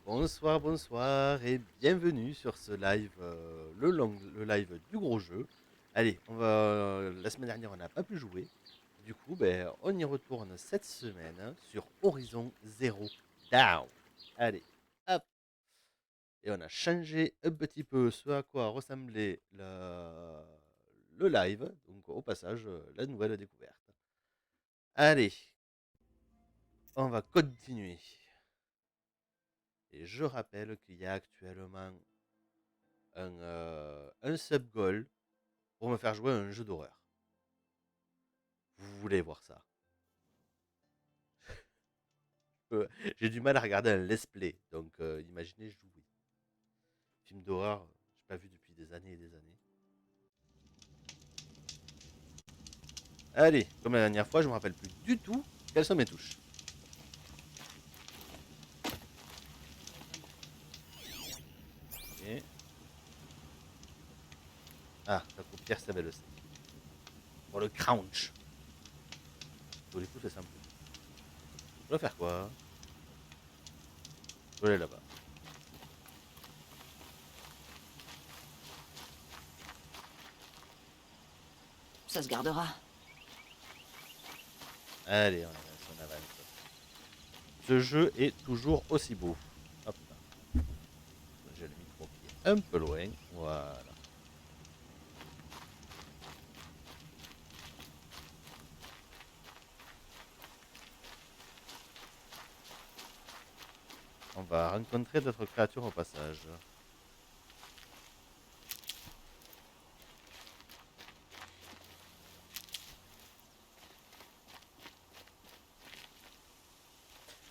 bonsoir, bonsoir et bienvenue sur ce live, le live du gros jeu. Allez, la semaine dernière on n'a pas pu jouer, du coup ben, on y retourne cette semaine sur Horizon Zero Dawn. Allez, hop, et on a changé un petit peu ce à quoi ressemblait le live, donc au passage la nouvelle découverte. Allez, on va continuer. Et je rappelle qu'il y a actuellement un sub-goal pour me faire jouer à un jeu d'horreur. Vous voulez voir ça? J'ai du mal à regarder un let's play, donc imaginez jouer. Film d'horreur, j'ai pas vu depuis des années et des années. Allez, comme la dernière fois, je me rappelle plus du tout quelles sont mes touches. Ok. Ah, la paupière, ça va le steak. Pour le crunch. Tous les coups, c'est simple. Je dois faire quoi? Je vais aller là-bas. Ça se gardera. Allez, on avance, on avance. Ce jeu est toujours aussi beau. Hop là. J'ai le micro qui est un peu loin. Voilà. On va rencontrer d'autres créatures au passage.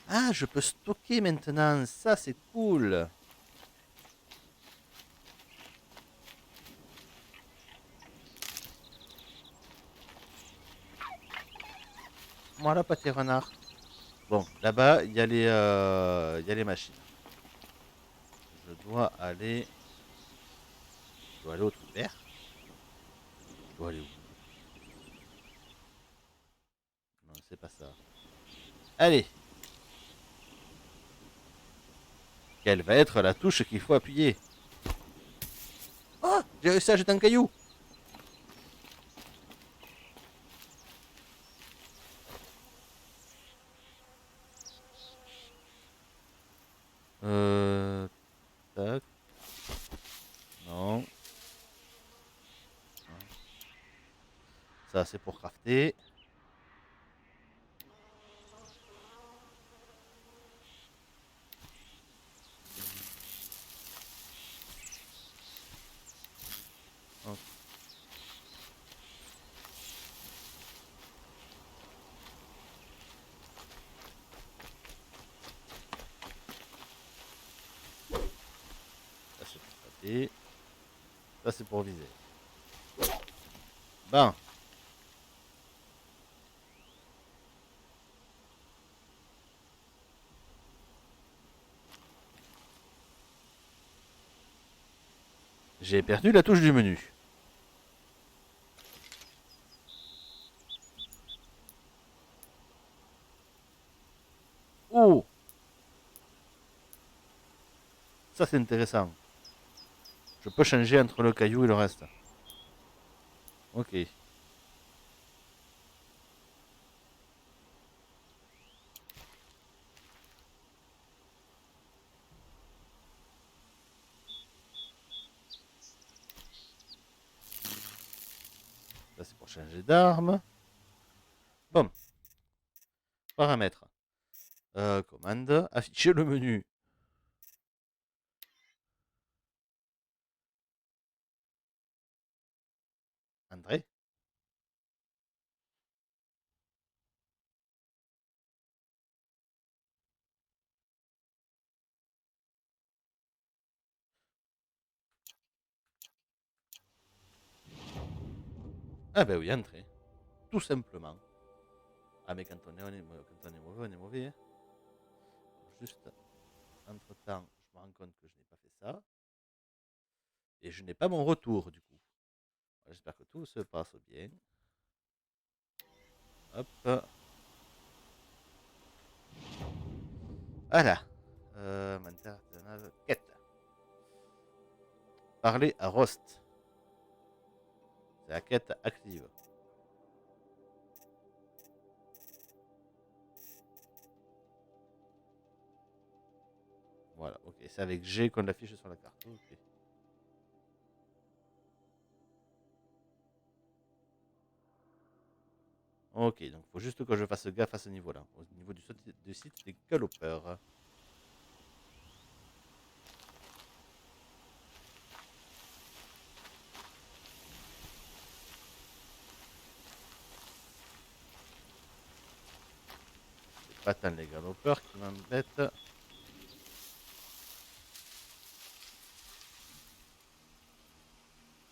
Ah, je peux stocker maintenant. Ça, c'est cool. Voilà, pâté renard. Bon, là-bas, il y a les machines. Je dois aller. Je dois aller au trou vert. Je dois aller où? Non, c'est pas ça. Allez. Quelle va être la touche qu'il faut appuyer? Oh, j'ai réussi à jeter un caillou. Euh. Tac. Non. Ça, c'est pour crafter. Ok. Ça, c'est pour taper. Ça, c'est pour viser. Ben. J'ai perdu la touche du menu. Oh, ça c'est intéressant. Je peux changer entre le caillou et le reste. Ok. Ça c'est pour changer d'arme. Bon. Paramètres. Commande. Afficher le menu. André. Ah ben oui, entrer. Tout simplement. Ah mais quand quand on est mauvais, on est mauvais. Hein. Juste, entre temps, je me rends compte que je n'ai pas fait ça. Et je n'ai pas mon retour du coup. J'espère que tout se passe bien. Hop. Voilà. Menteur artisanal. Quête. Parler à Rost. C'est la quête active. Voilà, ok. C'est avec G qu'on l'affiche sur la carte. Ok. Ok, donc faut juste que je fasse gaffe à ce niveau-là. Au niveau du site des galopeurs. C'est pas tant les galopeurs qui m'embêtent.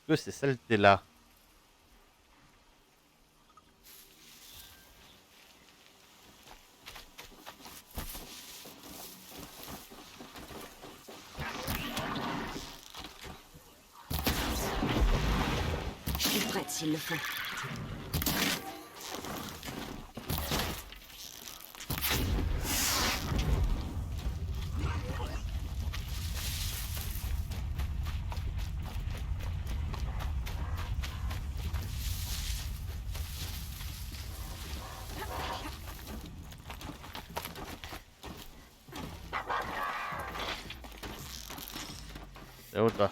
Que ces saletés-là. Je suis prête s'il le faut. C'est où toi?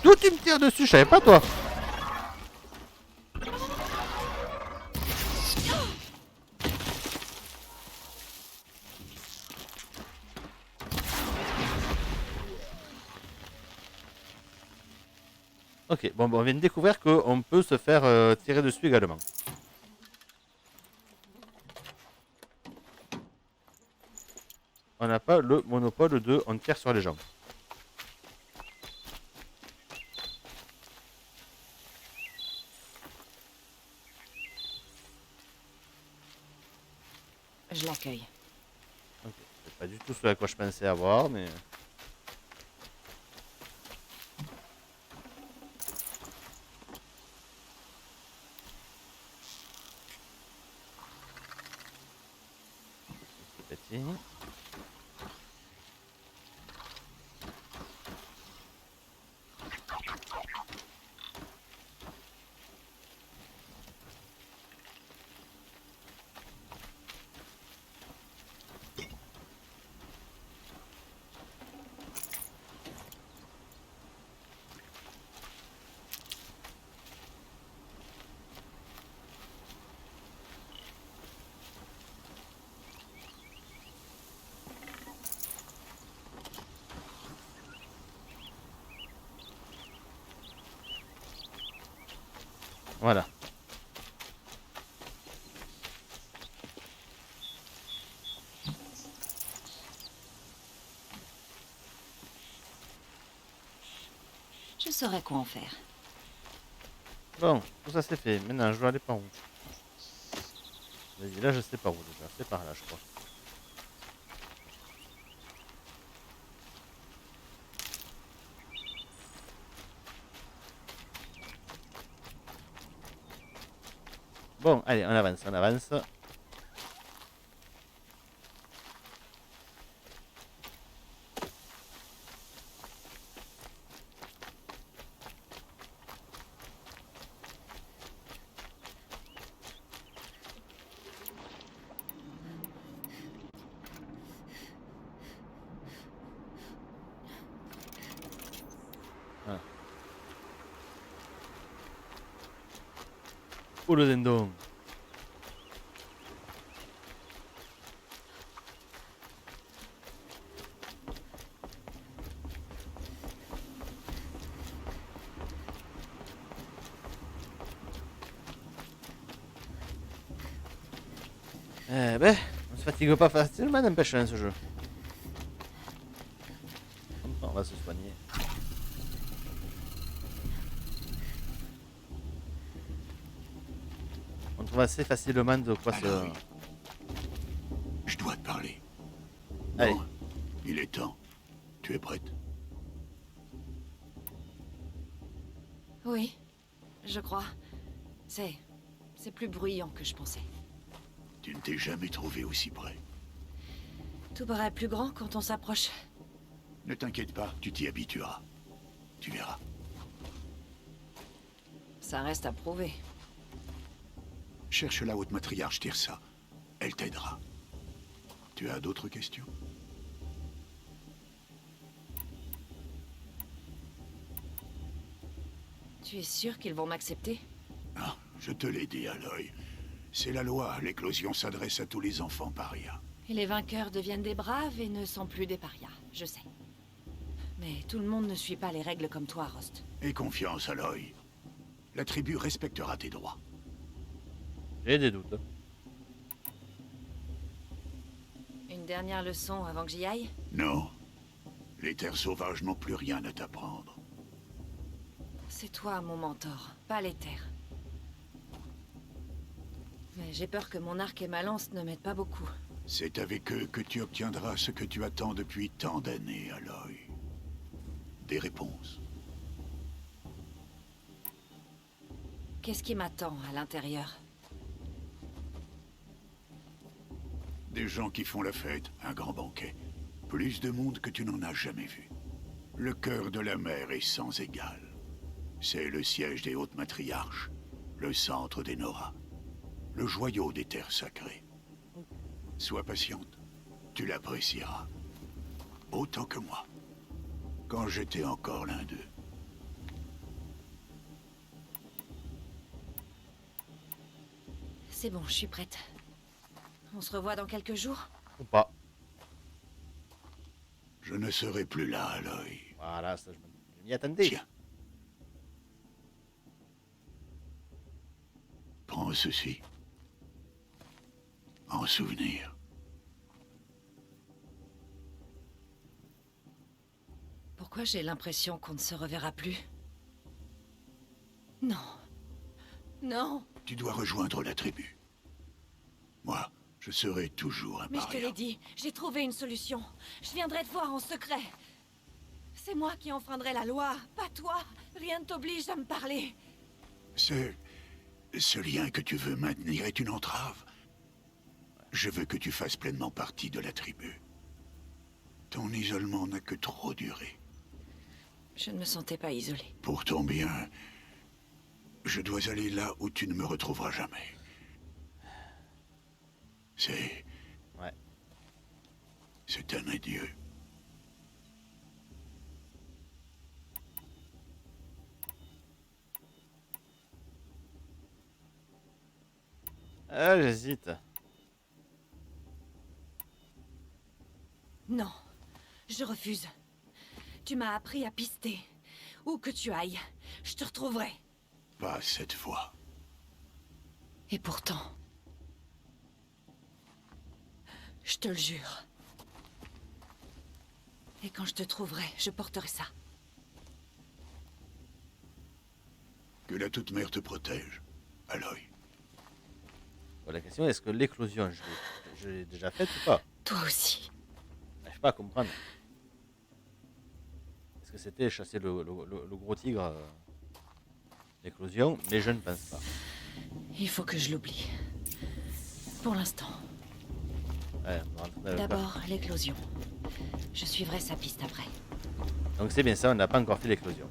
D'où tu me tires dessus? Je savais pas toi. Ok, bon, on vient de découvrir qu'on peut se faire tirer dessus également. On n'a pas le monopole de on tire sur les gens. Je l'accueille. Ok, c'est pas du tout ce à quoi je pensais avoir, mais... C'est petit. Voilà. Je saurais quoi en faire. Bon, tout ça c'est fait. Maintenant, je dois aller par où? Vas-y, là je sais pas où déjà. C'est par là, je crois. Bon, allez, on avance, on avance. Voilà. Oh le dindon. Eh ben, on se fatigue pas facilement, n'empêche, hein, ce jeu. On va se soigner. On trouve assez facilement de quoi se... Alors, je dois te parler. Allez. Bon, il est temps. Tu es prête? Oui, je crois. C'est C'est plus bruyant que je pensais. Tu ne t'es jamais trouvé aussi près. Tout paraît plus grand quand on s'approche. Ne t'inquiète pas, tu t'y habitueras. Tu verras. Ça reste à prouver. Cherche la haute matriarche Tirsa. Elle t'aidera. Tu as d'autres questions? Tu es sûr qu'ils vont m'accepter? Ah, je te l'ai dit, Aloy. C'est la loi. L'éclosion s'adresse à tous les enfants parias. Et les vainqueurs deviennent des braves et ne sont plus des parias, je sais. Mais tout le monde ne suit pas les règles comme toi, Rost. Aie confiance, Aloy. La tribu respectera tes droits. J'ai des doutes. Une dernière leçon avant que j'y aille? Non. Les terres sauvages n'ont plus rien à t'apprendre. C'est toi mon mentor, pas les terres. Mais j'ai peur que mon arc et ma lance ne m'aident pas beaucoup. C'est avec eux que tu obtiendras ce que tu attends depuis tant d'années, Aloy. Des réponses. Qu'est-ce qui m'attend à l'intérieur? Des gens qui font la fête, un grand banquet. Plus de monde que tu n'en as jamais vu. Le cœur de la mer est sans égal. C'est le siège des hautes matriarches, le centre des Nora, le joyau des terres sacrées. Sois patiente, tu l'apprécieras. Autant que moi, quand j'étais encore l'un d'eux. C'est bon, je suis prête. On se revoit dans quelques jours? Ou pas. Je ne serai plus là, Aloy. Voilà, ça, je m'y attendais. Tiens. Prends ceci. En souvenir. Pourquoi j'ai l'impression qu'on ne se reverra plus? Non. Non. Tu dois rejoindre la tribu. Moi, je serai toujours un Mais je te paria. l'ai dit, j'ai trouvé une solution. Je viendrai te voir en secret. C'est moi qui enfreindrai la loi, pas toi. Rien ne t'oblige à me parler. Ce lien que tu veux maintenir est une entrave. Je veux que tu fasses pleinement partie de la tribu. Ton isolement n'a que trop duré. Je ne me sentais pas isolée. Pour ton bien, je dois aller là où tu ne me retrouveras jamais. C'est... Ouais. C'est un adieu. Ah, j'hésite. Non, je refuse. Tu m'as appris à pister. Où que tu ailles, je te retrouverai. Pas cette fois. Et pourtant... je te le jure. Et quand je te trouverai, je porterai ça. Que la Toute-Mère te protège, Aloy. Bon, la question est-ce que l'éclosion, je l'ai déjà faite ou pas? Toi aussi. Je sais pas à comprendre. Est-ce que c'était chasser le gros tigre l'éclosion? Mais je ne pense pas. Il faut que je l'oublie. Pour l'instant. Ouais, on va rentrer dans le plat. D'abord, l'éclosion. Je suivrai sa piste après. Donc c'est bien ça, on n'a pas encore fait l'éclosion.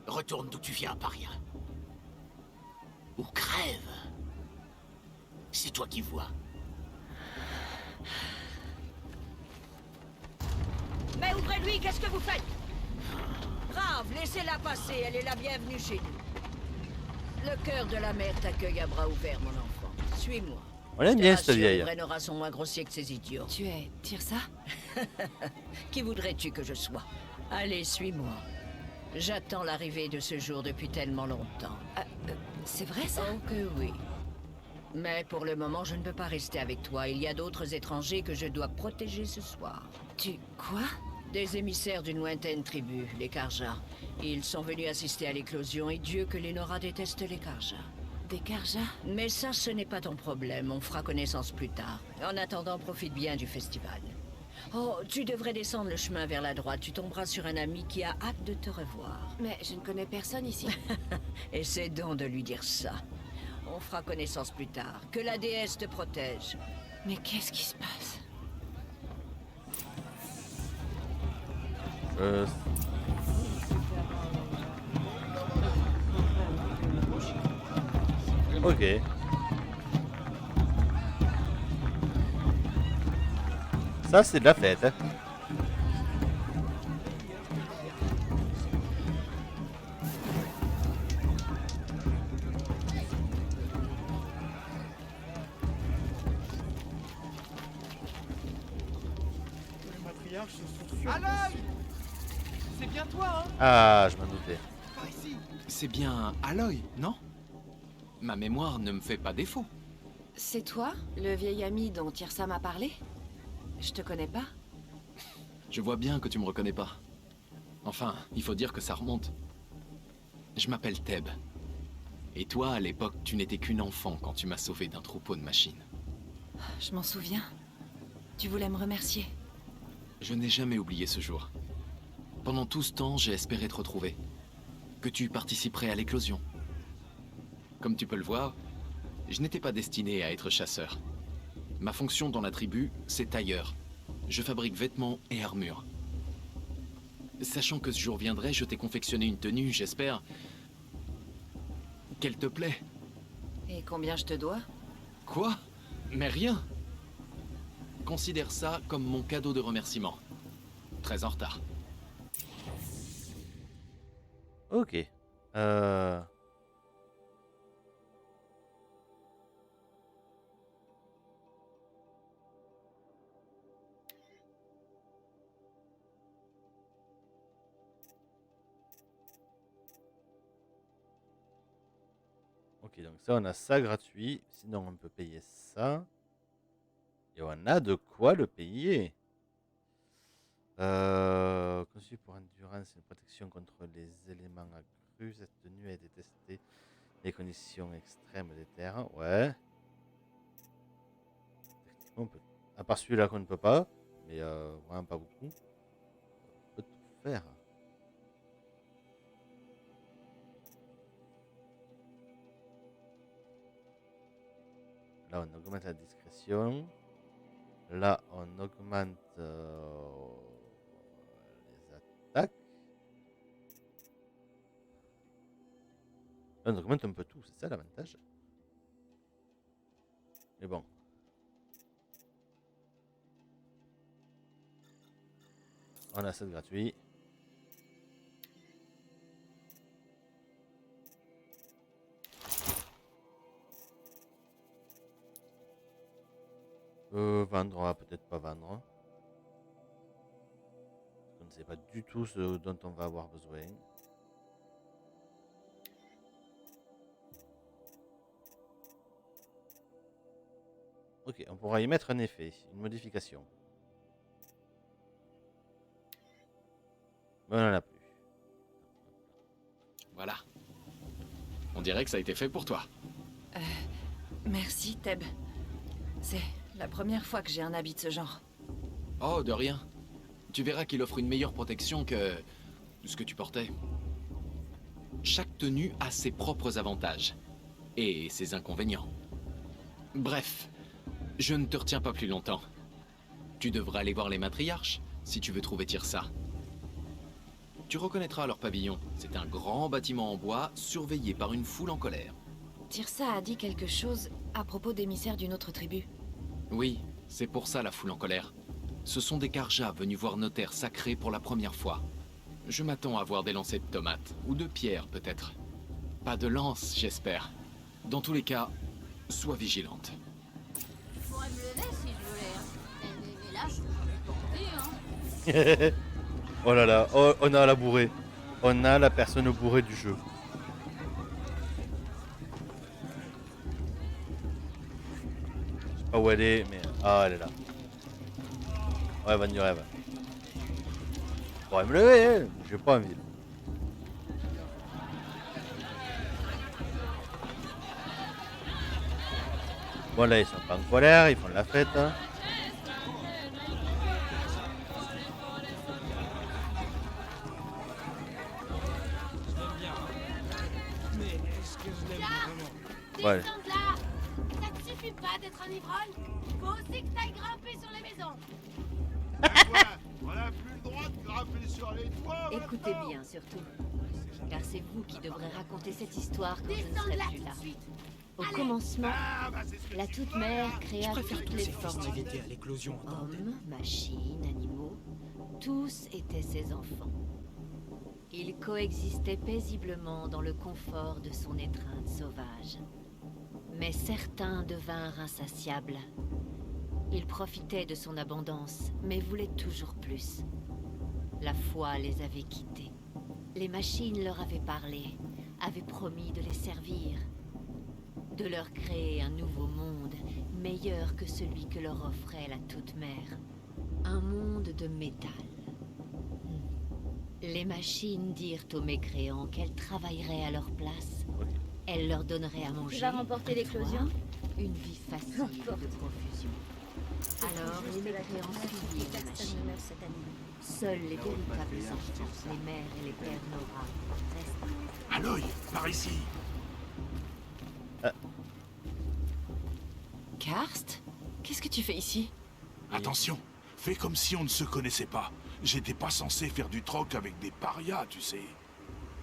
Retourne d'où tu viens, paria. Ou crève. C'est toi qui vois. Mais ouvrez-lui, qu'est-ce que vous faites? Brave, laissez-la passer, elle est la bienvenue chez nous. Le cœur de la mer t'accueille à bras ouverts, mon enfant. Suis-moi. On aime bien cette vieille. Les Brennora sont moins grossiers que ces idiots. Tu es Tirsa? Qui voudrais-tu que je sois? Allez, suis-moi. J'attends l'arrivée de ce jour depuis tellement longtemps. C'est vrai ça? Oh que oui. Mais pour le moment, je ne peux pas rester avec toi. Il y a d'autres étrangers que je dois protéger ce soir. Tu... quoi? Des émissaires d'une lointaine tribu, les Karja. Ils sont venus assister à l'éclosion et Dieu que les Nora détestent les Karja. Des Karja? Mais ça, ce n'est pas ton problème. On fera connaissance plus tard. En attendant, profite bien du festival. Oh, tu devrais descendre le chemin vers la droite. Tu tomberas sur un ami qui a hâte de te revoir. Mais je ne connais personne ici. Essaie donc de lui dire ça. On fera connaissance plus tard. Que la déesse te protège. Mais qu'est-ce qui se passe? Euh, Ok. Ça, c'est de la fête. Hein. Les matriarches sont sûrs. Aloy! C'est bien toi, hein? Ah, je m'en doutais. Par ici. C'est bien Aloy, non? Ma mémoire ne me fait pas défaut. C'est toi, le vieil ami dont Tirsa m'a parlé? Je te connais pas? Je vois bien que tu me reconnais pas. Enfin, il faut dire que ça remonte. Je m'appelle Teb. Et toi, à l'époque, tu n'étais qu'une enfant quand tu m'as sauvé d'un troupeau de machines. Je m'en souviens. Tu voulais me remercier. Je n'ai jamais oublié ce jour. Pendant tout ce temps, j'ai espéré te retrouver. Que tu participerais à l'éclosion. Comme tu peux le voir, je n'étais pas destiné à être chasseur. Ma fonction dans la tribu, c'est tailleur. Je fabrique vêtements et armures. Sachant que ce jour viendrait, je t'ai confectionné une tenue, j'espère... qu'elle te plaît. Et combien je te dois? Quoi? Mais rien. Considère ça comme mon cadeau de remerciement. Très en retard. Ok. Ok, donc ça, on a ça gratuit. Sinon, on peut payer ça. Et on a de quoi le payer. Conçu pour endurance et une protection contre les éléments accrus, cette tenue a été testée les conditions extrêmes des terres. Ouais. Effectivement, on peut... À part celui-là qu'on ne peut pas, mais vraiment pas beaucoup. On peut tout faire. Là, on augmente la discrétion. Là, on augmente les attaques. Là, on augmente un peu tout, c'est ça l'avantage. Mais bon. On a ça de gratuit. Vendre, on va peut-être pas vendre. On ne sait pas du tout ce dont on va avoir besoin. Ok, on pourra y mettre un effet, une modification. Mais on en a plus. Voilà. On dirait que ça a été fait pour toi. Merci, Teb. C'est la première fois que j'ai un habit de ce genre. Oh, de rien. Tu verras qu'il offre une meilleure protection que ce que tu portais. Chaque tenue a ses propres avantages et ses inconvénients. Bref, je ne te retiens pas plus longtemps. Tu devras aller voir les matriarches si tu veux trouver Tirsa. Tu reconnaîtras leur pavillon. C'est un grand bâtiment en bois surveillé par une foule en colère. Tirsa a dit quelque chose à propos d'émissaires d'une autre tribu. Oui, c'est pour ça la foule en colère. Ce sont des Karjas venus voir nos terres sacrées pour la première fois. Je m'attends à voir des lancers de tomates, ou de pierres peut-être. Pas de lance, j'espère. Dans tous les cas, sois vigilante. Je pourrais me lever si je voulais. Mais là, je suis portée, hein. Oh là là, oh, on a la bourrée. On a la personne bourrée du jeu. Je sais pas où elle est, mais... Ah, elle est là. Ouais, Van du rêve. Je pourrais me lever, hein. J'ai pas envie. Bon, là, ils sont pas en colère, ils font de la fête. Hein. Ouais. Descends de là. Ça te suffit pas d'être un ivrogne. Faut aussi que t'ailles grimper sur les maisons. On n'a plus le droit de grimper sur les toits. Écoutez bien surtout. Car c'est vous qui devrez raconter cette histoire quand je ne Descends de serai là plus tout là. de suite. Au Allez. commencement, C'est ce que la tu toute veux. mère créa toutes les formes. à l'éclosion. Hommes, machines, animaux, tous étaient ses enfants. Ils coexistaient paisiblement dans le confort de son étreinte sauvage. Mais certains devinrent insatiables. Ils profitaient de son abondance, mais voulaient toujours plus. La foi les avait quittés. Les machines leur avaient parlé, avaient promis de les servir, de leur créer un nouveau monde, meilleur que celui que leur offrait la Toute-Mère. Un monde de métal. Les machines dirent aux mécréants qu'elles travailleraient à leur place. Ok. Elles leur donneraient à manger. Tu vas remporter un l'éclosion toit, une vie facile N'importe. de profusion. Alors les mécréants suivirent les machines. meurt cette année. Seuls les véritables enfants, les mères et les pères Nora, restent. Aloy, par ici. Karst? Qu'est-ce que tu fais ici? Attention, fais comme si on ne se connaissait pas. J'étais pas censé faire du troc avec des parias, tu sais.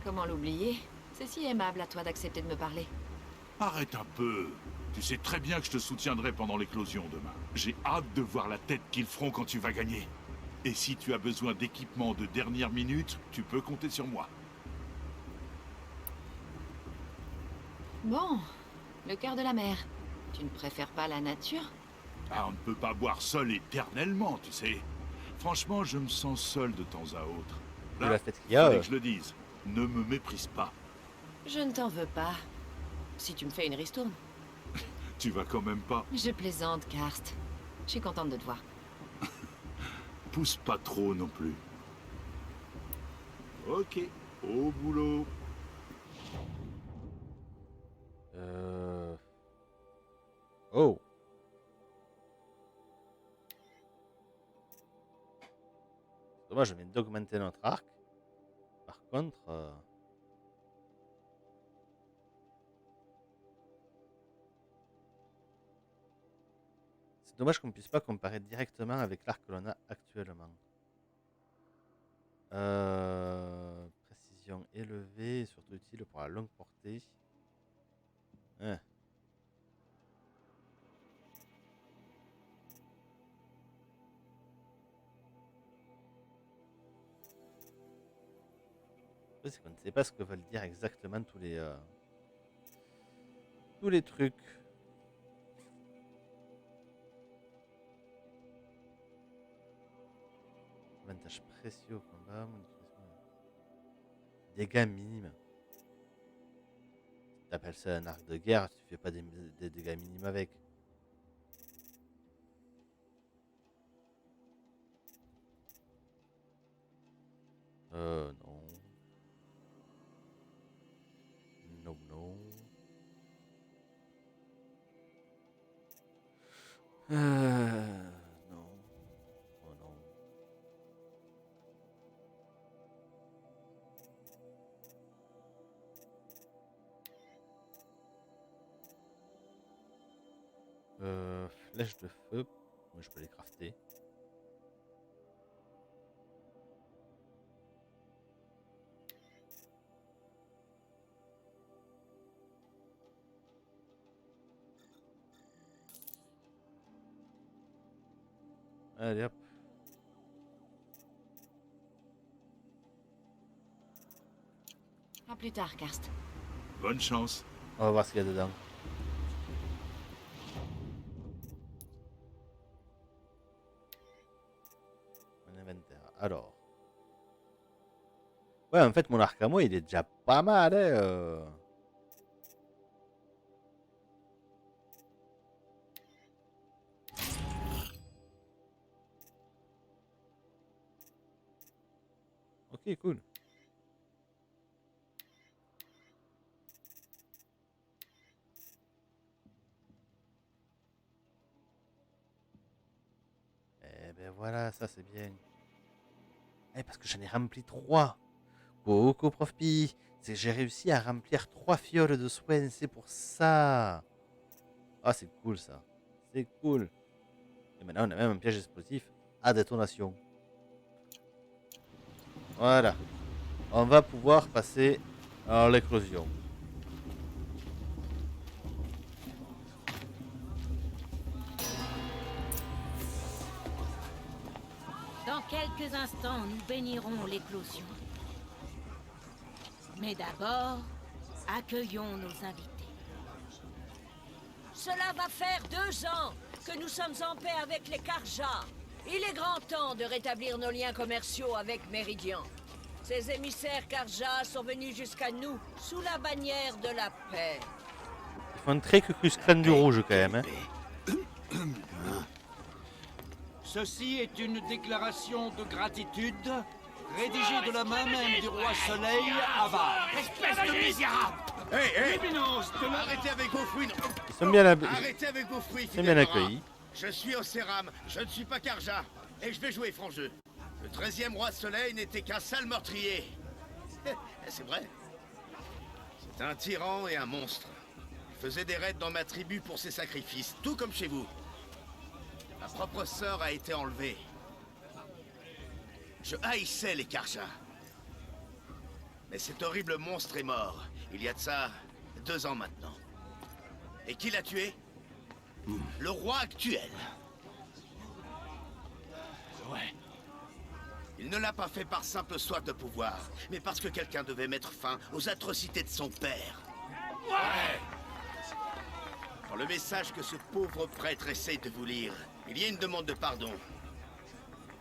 Comment l'oublier? C'est si aimable à toi d'accepter de me parler. Arrête un peu. Tu sais très bien que je te soutiendrai pendant l'éclosion demain. J'ai hâte de voir la tête qu'ils feront quand tu vas gagner. Et si tu as besoin d'équipement de dernière minute, tu peux compter sur moi. Bon, le cœur de la mer. Tu ne préfères pas la nature? Ah, on ne peut pas boire seul éternellement, tu sais. Franchement, je me sens seul de temps à autre. Vu la fête qu'il y a, fallait que je le dise. Ne me méprise pas. Je ne t'en veux pas. Si tu me fais une ristourne. Tu vas quand même pas. Je plaisante, Karst. Je suis contente de te voir. Pousse pas trop non plus. Ok, au boulot. Oh. C'est dommage, je viens d'augmenter notre arc. Par contre... C'est dommage qu'on ne puisse pas comparer directement avec l'arc que l'on a actuellement. Précision élevée et surtout utile pour la longue portée. Hein. Le truc, c'est qu'on ne sait pas ce que veulent dire exactement tous les trucs. Avantage précieux au combat, dégâts minimes. Si t'appelles ça un arc de guerre, tu fais pas des dégâts minimes avec. Non. Non, non. Non. Oh non. Flèche de feu. Moi, je peux les crafter. Allez hop. À plus tard, Karst. Bonne chance. On va voir ce qu'il y a dedans. Mon inventaire. Alors. Ouais, en fait, mon arc à moi, il est déjà pas mal, hein. Ok, cool. Eh ben voilà, ça c'est bien. Eh, parce que j'en ai rempli 3. Coucou, prof Pi. C'est que j'ai réussi à remplir 3 fioles de soins, c'est pour ça. Ah, c'est cool ça. C'est cool. Et maintenant, on a même un piège explosif à détonation. Voilà. On va pouvoir passer à l'éclosion. Dans quelques instants, nous bénirons l'éclosion. Mais d'abord, accueillons nos invités. Cela va faire 2 ans que nous sommes en paix avec les Karja. Il est grand temps de rétablir nos liens commerciaux avec Méridian. Ces émissaires Karja sont venus jusqu'à nous sous la bannière de la paix. Ils font un très crème du rouge quand même. Hein. Ceci est une déclaration de gratitude rédigée de la main même du roi Soleil, Ava. Espèce de misérable! Hé, Arrêtez avec vos fruits! Ils sont bien, Arrêtez avec vos fruits, ils sont bien accueillis. Je suis Océram, je ne suis pas Karja, et je vais jouer franc jeu. Le 13e roi Soleil n'était qu'un sale meurtrier. C'est vrai. C'est un tyran et un monstre. Il faisait des raids dans ma tribu pour ses sacrifices, tout comme chez vous. Ma propre sœur a été enlevée. Je haïssais les Karja. Mais cet horrible monstre est mort. Il y a de ça 2 ans maintenant. Et qui l'a tué? Le roi actuel. Ouais. Il ne l'a pas fait par simple soif de pouvoir, mais parce que quelqu'un devait mettre fin aux atrocités de son père. Ouais. Dans le message que ce pauvre prêtre essaye de vous lire, il y a une demande de pardon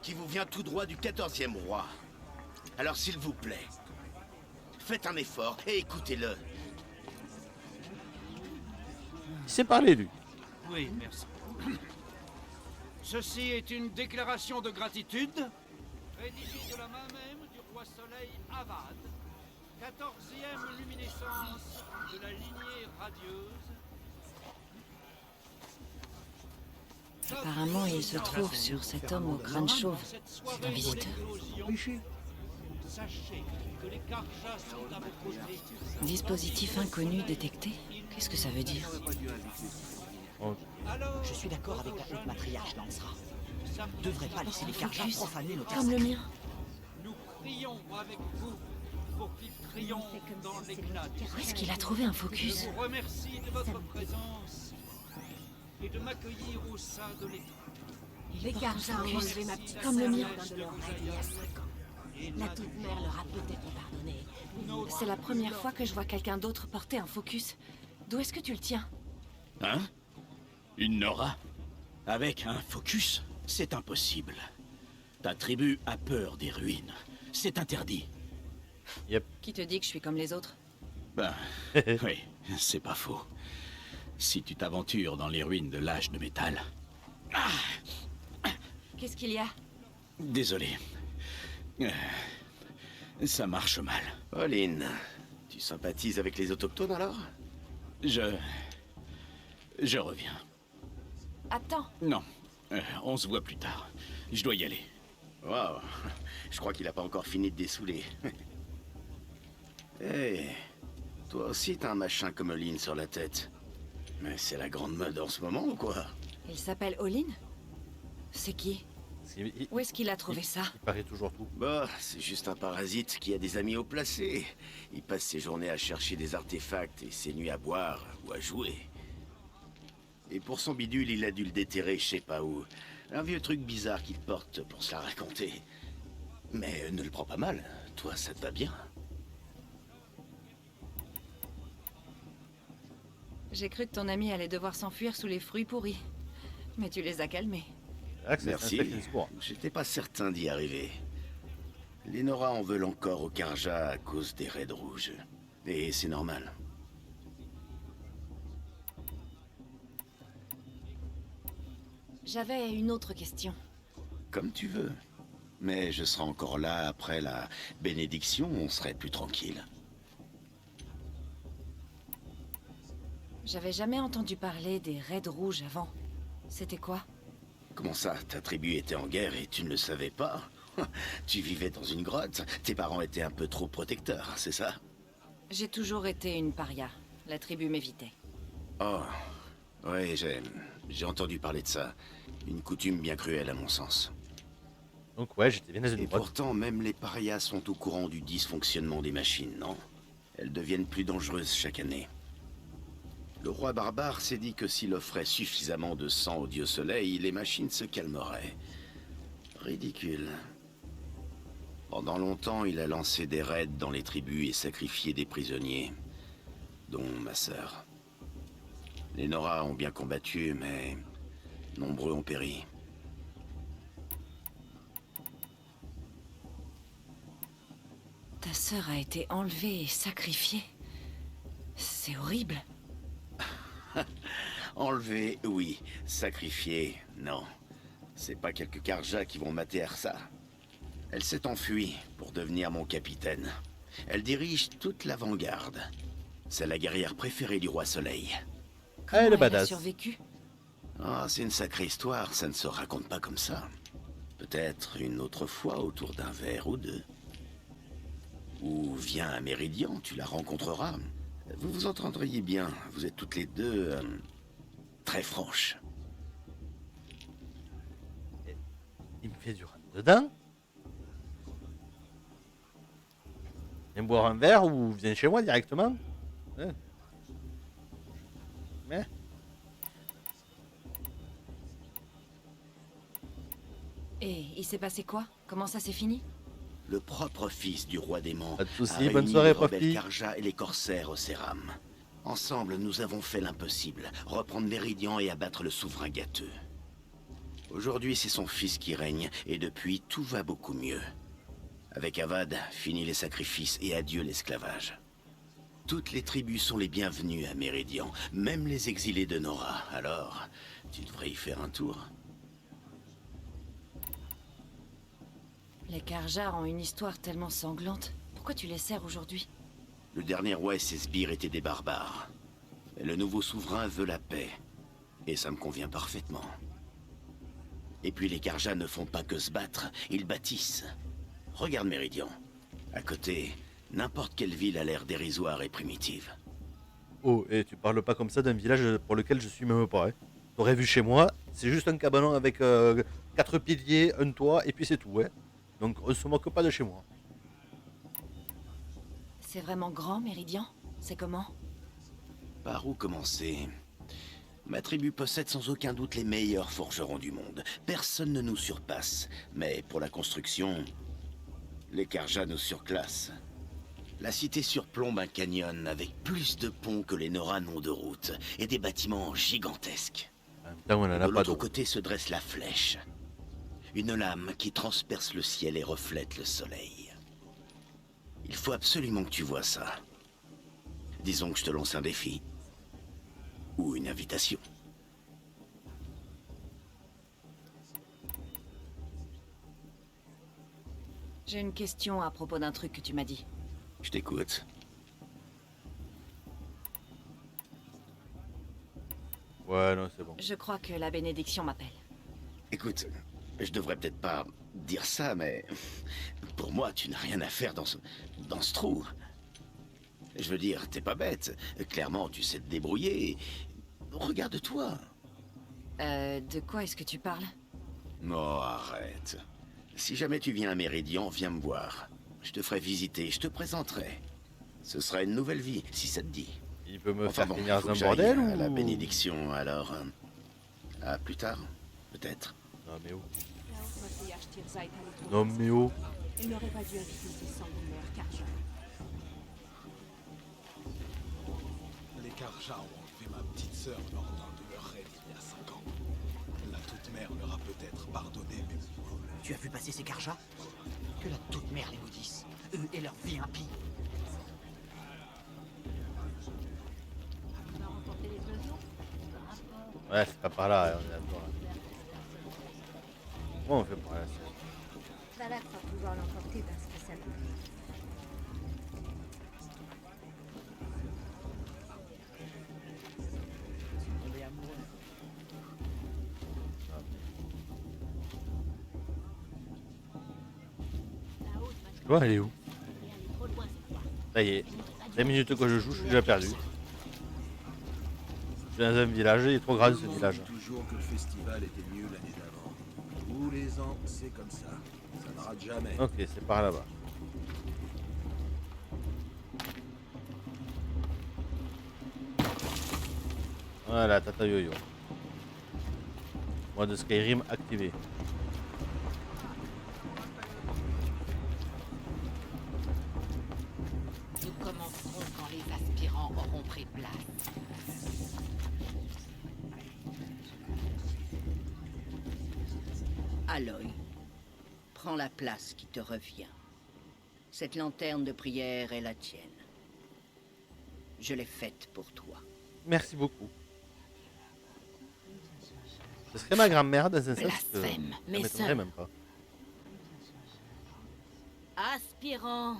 qui vous vient tout droit du 14e roi. Alors s'il vous plaît, faites un effort et écoutez-le. Il sait parler lui. Oui, merci. Ceci est une déclaration de gratitude rédigée de la main même du roi Soleil Avad, 14e luminescence de la lignée radieuse. Apparemment, il se trouve sur cet homme au crâne chauve. C'est un visiteur. Sachez que les Karja sont à vos côtés. Dispositif inconnu détecté? Qu'est-ce que ça veut dire? Je suis d'accord avec la haute matriarche Lansra. Ne devrait pas laisser les Karja profaner nos Comme le mien. Nous crions avec vous pour qu'ils crient dans l'éclat. Où est-ce qu'il a trouvé un focus? Je vous remercie de votre présence et de m'accueillir au sein de l'état. Les Karja ont enlevé ma petite Comme le mien. de leur règne il y a 5 ans. La toute mère leur a peut-être pardonné. C'est la première fois que je vois quelqu'un d'autre porter un focus. D'où est-ce que tu le tiens? Hein? Une Nora? Avec un focus? C'est impossible. Ta tribu a peur des ruines. C'est interdit. Yep. Qui te dit que je suis comme les autres? Ben, oui, c'est pas faux. Si tu t'aventures dans les ruines de l'âge de métal... Qu'est-ce qu'il y a? Désolé. Ça marche mal. Pauline, tu sympathises avec les autochtones alors? Je reviens. Attends, Non, on se voit plus tard. Je dois y aller. Waouh, je crois qu'il a pas encore fini de dessouler. Hé, toi aussi t'as un machin comme Olin sur la tête. Mais c'est la grande mode en ce moment ou quoi? Il s'appelle Olin? C'est qui? Où est-ce qu'il a trouvé ça? Il paraît toujours tout. Bah, c'est juste un parasite qui a des amis haut placés. Il passe ses journées à chercher des artefacts et ses nuits à boire ou à jouer. Et pour son bidule, il a dû le déterrer je sais pas où. Un vieux truc bizarre qu'il porte pour se la raconter. Mais ne le prends pas mal, toi ça te va bien. J'ai cru que ton ami allait devoir s'enfuir sous les fruits pourris. Mais tu les as calmés. Ah, c'est un Merci, sacré discours. j'étais pas certain d'y arriver. Les Nora en veulent encore au Karja à cause des raids rouges. Et c'est normal. J'avais une autre question. Comme tu veux. Mais je serai encore là après la bénédiction, on serait plus tranquille. J'avais jamais entendu parler des raids rouges avant. C'était quoi? Comment ça, ta tribu était en guerre et tu ne le savais pas? Tu vivais dans une grotte. Tes parents étaient un peu trop protecteurs, c'est ça? J'ai toujours été une paria. La tribu m'évitait. Oh, oui, j'ai entendu parler de ça. Une coutume bien cruelle à mon sens. Donc ouais, j'étais bien dans une Et grotte. pourtant, même les parias sont au courant du dysfonctionnement des machines, non? Elles deviennent plus dangereuses chaque année. Le roi barbare s'est dit que s'il offrait suffisamment de sang au dieu soleil, les machines se calmeraient. Ridicule. Pendant longtemps, il a lancé des raids dans les tribus et sacrifié des prisonniers, dont ma sœur. Les Nora ont bien combattu, mais nombreux ont péri. Ta sœur a été enlevée et sacrifiée. C'est horrible. Enlever, oui. Sacrifier, non. C'est pas quelques Karja qui vont mater Ersa. Elle s'est enfuie pour devenir mon capitaine. Elle dirige toute l'avant-garde. C'est la guerrière préférée du roi Soleil. Comment Elle est elle a badass. survécu? Ah, c'est une sacrée histoire, ça ne se raconte pas comme ça. Peut-être une autre fois autour d'un verre ou deux. Ou viens à Méridian, tu la rencontreras. Vous vous entendriez bien, vous êtes toutes les deux très franches. Il me fait du rentre dedans. Viens boire un verre ou viens chez moi directement. Hein? Mais... Et il s'est passé quoi? Comment ça s'est fini? Le propre fils du roi démon Pas de soucis, a réuni bonne soirée, les rebelles Profi. Karja et les corsaires au Céram. Ensemble, nous avons fait l'impossible, reprendre Méridian et abattre le souverain gâteux. Aujourd'hui, c'est son fils qui règne, et depuis, tout va beaucoup mieux. Avec Avad, fini les sacrifices et adieu l'esclavage. Toutes les tribus sont les bienvenues à Méridian, même les exilés de Nora. Alors, tu devrais y faire un tour. Les Karja ont une histoire tellement sanglante. Pourquoi tu les sers aujourd'hui? Le dernier roi et ses sbires étaient des barbares. Et le nouveau souverain veut la paix. Et ça me convient parfaitement. Et puis les Karja ne font pas que se battre, ils bâtissent. Regarde Méridian. À côté, n'importe quelle ville a l'air dérisoire et primitive. Oh, et tu parles pas comme ça d'un village pour lequel je suis même pas. Hein. T'aurais vu chez moi, c'est juste un cabanon avec 4 piliers, un toit, et puis c'est tout. Hein. Donc on se moque pas de chez moi. C'est vraiment grand, Méridian? C'est comment? Par où commencer? Ma tribu possède sans aucun doute les meilleurs forgerons du monde. Personne ne nous surpasse. Mais pour la construction, les Karja nous surclassent. La cité surplombe un canyon avec plus de ponts que les Nora n'ont de route. Et des bâtiments gigantesques. En même temps, on en De a pas l'autre d'eau. côté se dresse la flèche. Une lame qui transperce le ciel et reflète le soleil. Il faut absolument que tu vois ça. Disons que je te lance un défi. Ou une invitation. J'ai une question à propos d'un truc que tu m'as dit. Je t'écoute. Ouais, non, c'est bon. Je crois que la bénédiction m'appelle. Écoute, je devrais peut-être pas dire ça, mais... Pour moi, tu n'as rien à faire dans ce trou. Je veux dire, t'es pas bête. Clairement, tu sais te débrouiller. Regarde-toi. De quoi est-ce que tu parles? Oh, arrête. Si jamais tu viens à Méridian, viens me voir. Je te ferai visiter, je te présenterai. Ce sera une nouvelle vie, si ça te dit. Il peut me Enfin faire bon, finir faut dans que un j'aille bordel à la ou... bénédiction, alors... à plus tard, peut-être. Non mais oh. La haute matriarche Tirza est allée trop Non loin. mais oh. Elle n'aurait pas dû inviter ces sanguinaires Karja. Les Karja ont enlevé ma petite sœur lors d'un de leurs raids il y a 5 ans. La toute-mère leur a peut-être pardonné, mais... Tu as vu passer ces Karja? Que la toute-mère les maudisse. Eux et leur vie impie. On a remporté l'explosion. Ouais, c'est pas par là, on est d'accord. Là. Bon, on fait par là. Valak va pouvoir l'emporter parce que ça peut. Tombé amoureux. Toi, elle est où? Ça y est. 5 minutes que je joue, je suis déjà perdu. Je suis dans un village, il est trop grand ce village. Toujours que le festival était mieux l'année d'avant. Tous les ans, c'est comme ça. Ça n'arrête jamais. Ok, c'est par là-bas. Voilà, Tata Yo-Yo. Mode Skyrim activé. Nous commencerons quand les aspirants auront pris place. Aloy, prends la place qui te revient. Cette lanterne de prière est la tienne. Je l'ai faite pour toi. Merci beaucoup. Ce serait ma grand-mère dans un sens que ça m'étonnerait même pas. Aspirant,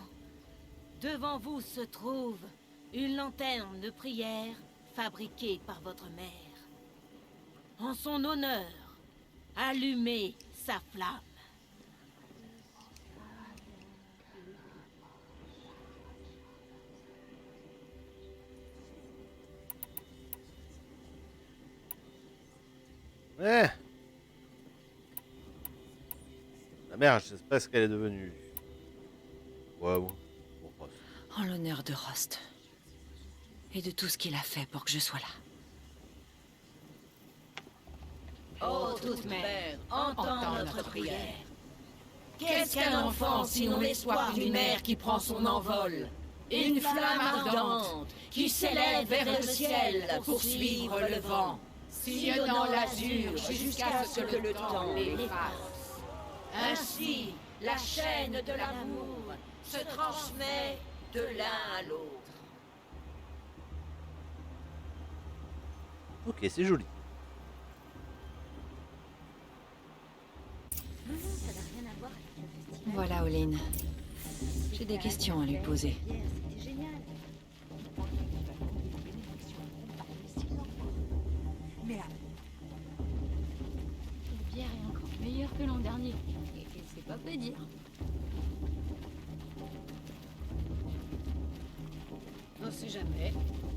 devant vous se trouve une lanterne de prière fabriquée par votre mère. En son honneur, allumez sa flamme. Ouais. La mère, je sais pas ce qu'elle est devenue. Waouh. En l'honneur de Rost. Et de tout ce qu'il a fait pour que je sois là. Ô toute mère, entends notre prière. Qu'est-ce qu'un enfant sinon l'espoir d'une mère qui prend son envol? Une flamme ardente qui s'élève vers le ciel pour suivre le vent, sillonnant l'azur jusqu'à ce que le temps l'efface. Ainsi, la chaîne de l'amour se transmet de l'un à l'autre. Ok, c'est joli. Voilà, Olin. J'ai des questions à lui poser. La bière est encore meilleure que l'an dernier. Et c'est pas peu dire. On sait jamais.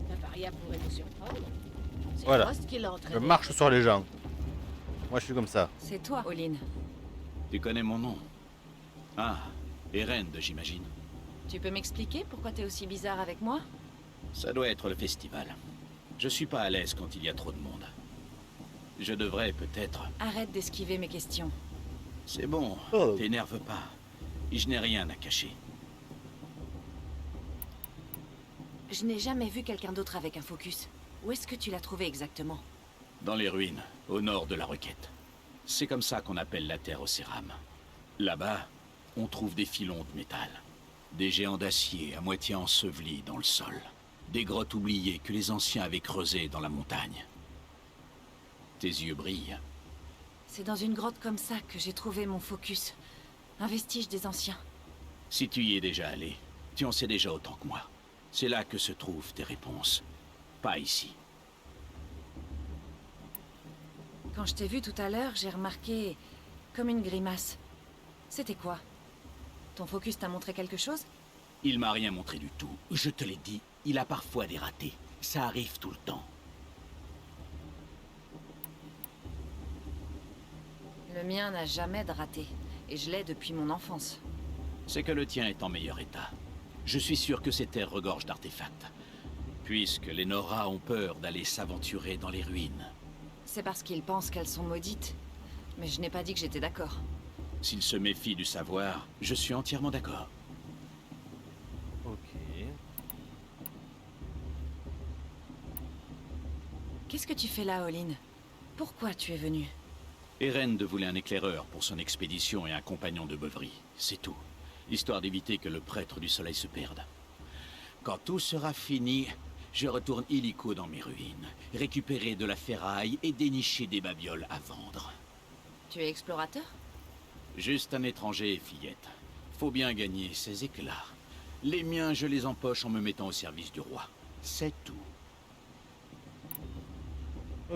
La paria pourrait nous surprendre. C'est Voilà. Rost qui l'a Je entraîné. marche sur les gens. Moi, je suis comme ça. C'est toi, Olin. Tu connais mon nom? Ah, Eren, j'imagine. Tu peux m'expliquer pourquoi t'es aussi bizarre avec moi? Ça doit être le festival. Je suis pas à l'aise quand il y a trop de monde. Je devrais peut-être... Arrête d'esquiver mes questions. C'est bon, t'énerve pas. Je n'ai rien à cacher. Je n'ai jamais vu quelqu'un d'autre avec un focus. Où est-ce que tu l'as trouvé exactement? Dans les ruines, au nord de la Requête. C'est comme ça qu'on appelle la terre au cérame. Là-bas, on trouve des filons de métal. Des géants d'acier à moitié ensevelis dans le sol. Des grottes oubliées que les anciens avaient creusées dans la montagne. Tes yeux brillent. C'est dans une grotte comme ça que j'ai trouvé mon focus. Un vestige des anciens. Si tu y es déjà allé, tu en sais déjà autant que moi. C'est là que se trouvent tes réponses. Pas ici. Quand je t'ai vu tout à l'heure, j'ai remarqué comme une grimace. C'était quoi? Ton focus t'a montré quelque chose? Il m'a rien montré du tout. Je te l'ai dit, il a parfois des ratés. Ça arrive tout le temps. Le mien n'a jamais de raté. Et je l'ai depuis mon enfance. C'est que le tien est en meilleur état. Je suis sûr que ces terres regorgent d'artefacts. Puisque les Nora ont peur d'aller s'aventurer dans les ruines. C'est parce qu'ils pensent qu'elles sont maudites. Mais je n'ai pas dit que j'étais d'accord. S'ils se méfient du savoir, je suis entièrement d'accord. Ok. Qu'est-ce que tu fais là, Olin? Pourquoi tu es venu? Eren voulait un éclaireur pour son expédition et un compagnon de beuverie. C'est tout. Histoire d'éviter que le prêtre du soleil se perde. Quand tout sera fini, je retourne illico dans mes ruines, récupérer de la ferraille et dénicher des babioles à vendre. Tu es explorateur? Juste un étranger, fillette. Faut bien gagner ses éclats. Les miens, je les empoche en me mettant au service du roi. C'est tout.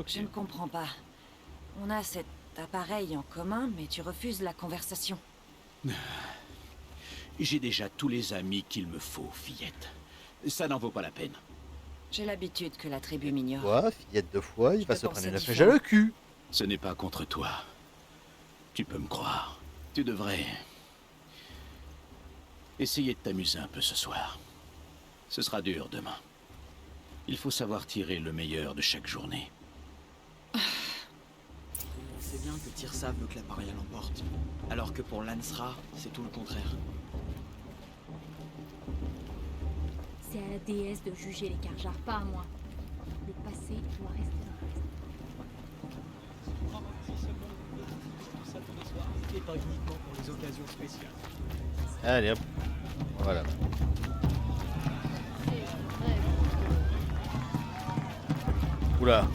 Je ne comprends pas. On a cet appareil en commun, mais tu refuses la conversation. J'ai déjà tous les amis qu'il me faut, fillette. Ça n'en vaut pas la peine. J'ai l'habitude que la tribu m'ignore. Quoi, fillette de foi, il va se peux prendre penser une flèche à différemment. le cul. Ce n'est pas contre toi. Tu peux me croire. Tu devrais... essayer de t'amuser un peu ce soir. Ce sera dur demain. Il faut savoir tirer le meilleur de chaque journée. C'est bien que Tirsa veut que la paria l'emporte, alors que pour Lansra, c'est tout le contraire. C'est à la déesse de juger les Karja, pas à moi. Le passé doit rester dans le passé. Et pas uniquement pour les occasions spéciales. Allez hop, voilà. Oula.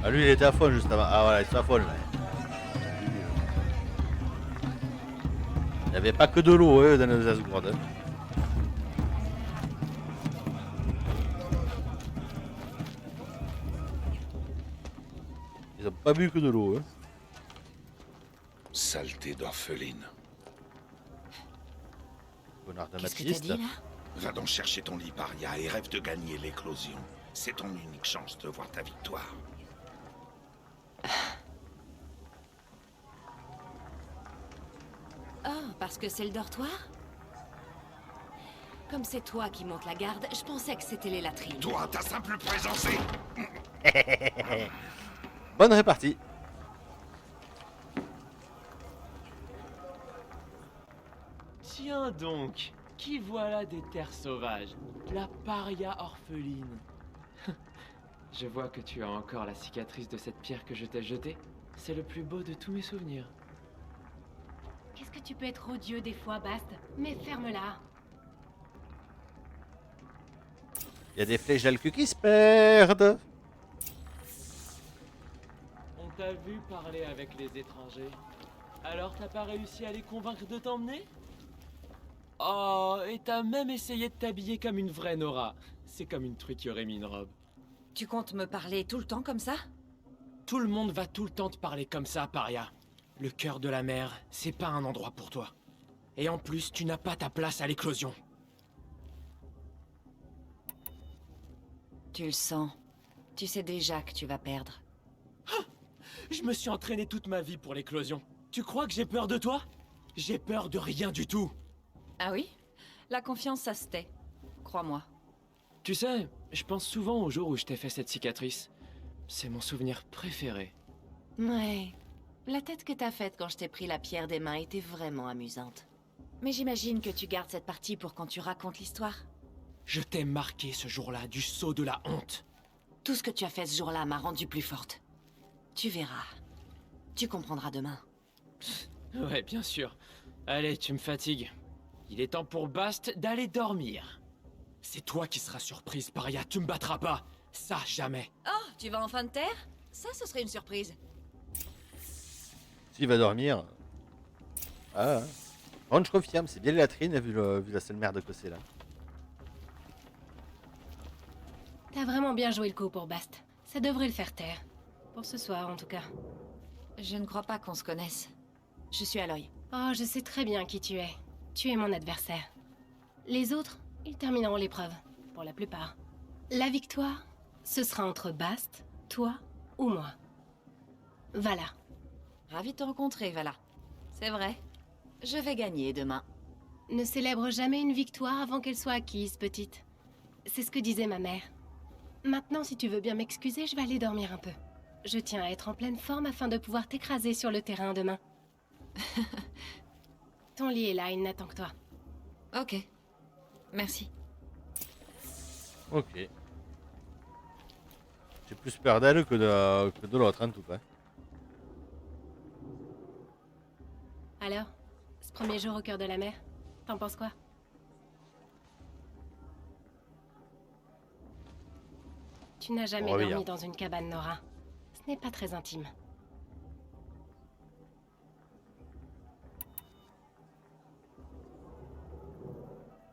Ah lui il était à fond juste avant. Ah voilà, il est à fond là. Il n'y avait pas que de l'eau dans les Asgard. Ils ont pas bu que de l'eau. Saleté d'orpheline. Connard Qu'est-ce que t'as d'amatiste. dit là? Va donc chercher ton lit, paria, et rêve de gagner l'éclosion. C'est ton unique chance de voir ta victoire. Oh, parce que c'est le dortoir? Comme c'est toi qui montes la garde, je pensais que c'était les latrines. Toi, ta simple présence Bonne répartie. Tiens donc, qui voilà des terres sauvages, la paria orpheline. Je vois que tu as encore la cicatrice de cette pierre que je t'ai jetée. C'est le plus beau de tous mes souvenirs. Qu'est-ce que tu peux être odieux des fois, Bast? Mais ferme-la. Il y a des flèches dans le cul qui se perdent. On t'a vu parler avec les étrangers. Alors t'as pas réussi à les convaincre de t'emmener? Oh, et t'as même essayé de t'habiller comme une vraie Nora. C'est comme une truc qui aurait mis une robe. Tu comptes me parler tout le temps comme ça? Tout le monde va tout le temps te parler comme ça, Paria. Le cœur de la mer, c'est pas un endroit pour toi. Et en plus, tu n'as pas ta place à l'éclosion. Tu le sens. Tu sais déjà que tu vas perdre. Je me suis entraîné toute ma vie pour l'éclosion. Tu crois que j'ai peur de toi? J'ai peur de rien du tout. Ah oui? La confiance, ça se tait. Crois-moi. Tu sais, je pense souvent au jour où je t'ai fait cette cicatrice. C'est mon souvenir préféré. Ouais. La tête que t'as faite quand je t'ai pris la pierre des mains était vraiment amusante. Mais j'imagine que tu gardes cette partie pour quand tu racontes l'histoire. Je t'ai marqué ce jour-là du sceau de la honte. Tout ce que tu as fait ce jour-là m'a rendue plus forte. Tu verras. Tu comprendras demain. Ouais, bien sûr. Allez, tu me fatigues. Il est temps pour Bast d'aller dormir. C'est toi qui seras surprise, Paria. Tu me battras pas. Ça, jamais. Oh, tu vas enfin te taire? Ça, ce serait une surprise. S'il va dormir. Ah. Par contre, je confirme, c'est bien les latrines vu la seule merde que c'est là. T'as vraiment bien joué le coup pour Bast. Ça devrait le faire taire. Pour ce soir, en tout cas. Je ne crois pas qu'on se connaisse. Je suis Aloy. Oh, je sais très bien qui tu es. Tu es mon adversaire. Les autres, ils termineront l'épreuve. Pour la plupart. La victoire, ce sera entre Bast, toi ou moi. Voilà. Ravi de te rencontrer, Vala. C'est vrai. Je vais gagner demain. Ne célèbre jamais une victoire avant qu'elle soit acquise, petite. C'est ce que disait ma mère. Maintenant, si tu veux bien m'excuser, je vais aller dormir un peu. Je tiens à être en pleine forme afin de pouvoir t'écraser sur le terrain demain. Ton lit est là, il n'attend que toi. Ok. Merci. Ok. J'ai plus peur d'elle que de l'autre, en tout cas. Alors, ce premier jour au cœur de la mer, t'en penses quoi? Tu n'as jamais Oh, oui, dormi hein. dans une cabane, Nora. Ce n'est pas très intime.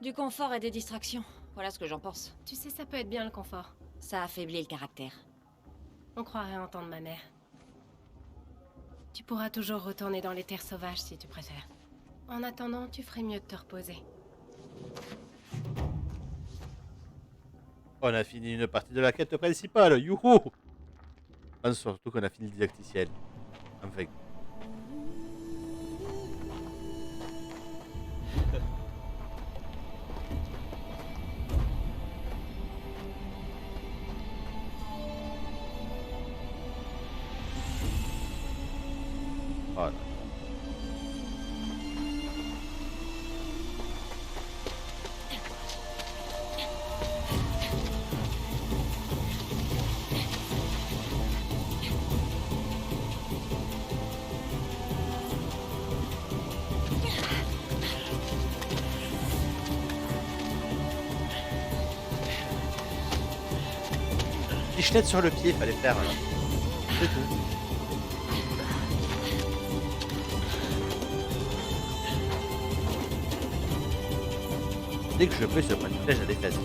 Du confort et des distractions. Voilà ce que j'en pense. Tu sais, ça peut être bien le confort. Ça affaiblit le caractère. On croirait entendre ma mère. Tu pourras toujours retourner dans les terres sauvages si tu préfères. En attendant, tu ferais mieux de te reposer. On a fini une partie de la quête principale, youhou! Enfin, surtout qu'on a fini le didacticiel. Enfin. Voilà. Pichenette sur le pied, fallait faire. Là. C'est tout. Dès que je peux se prendre une flèche à des fesses.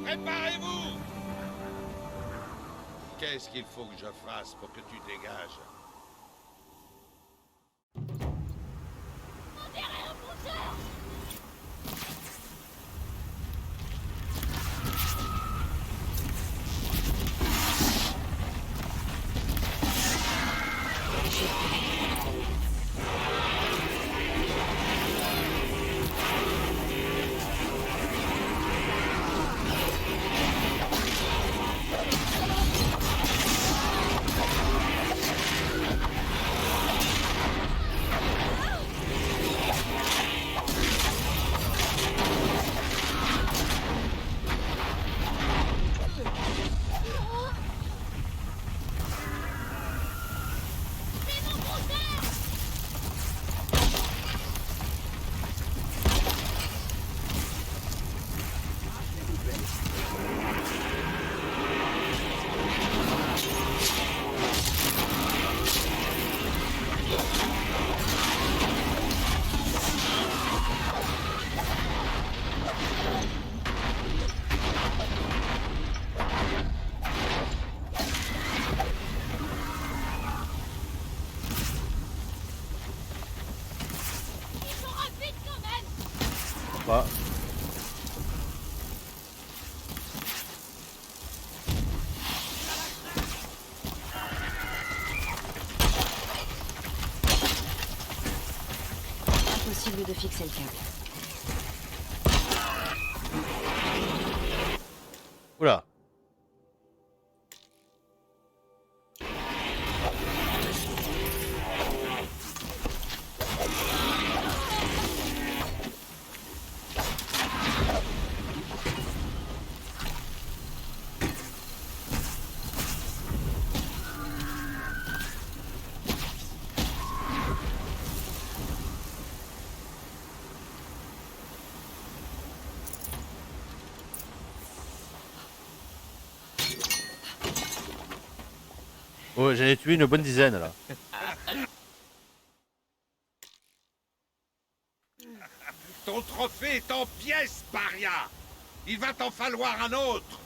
Préparez-vous! Qu'est-ce qu'il faut que je fasse pour que tu dégages? Pas. Impossible de fixer le câble. Oula. Oh, j'en ai tué une bonne dizaine là. Ton trophée est en pièces, paria! Il va t'en falloir un autre!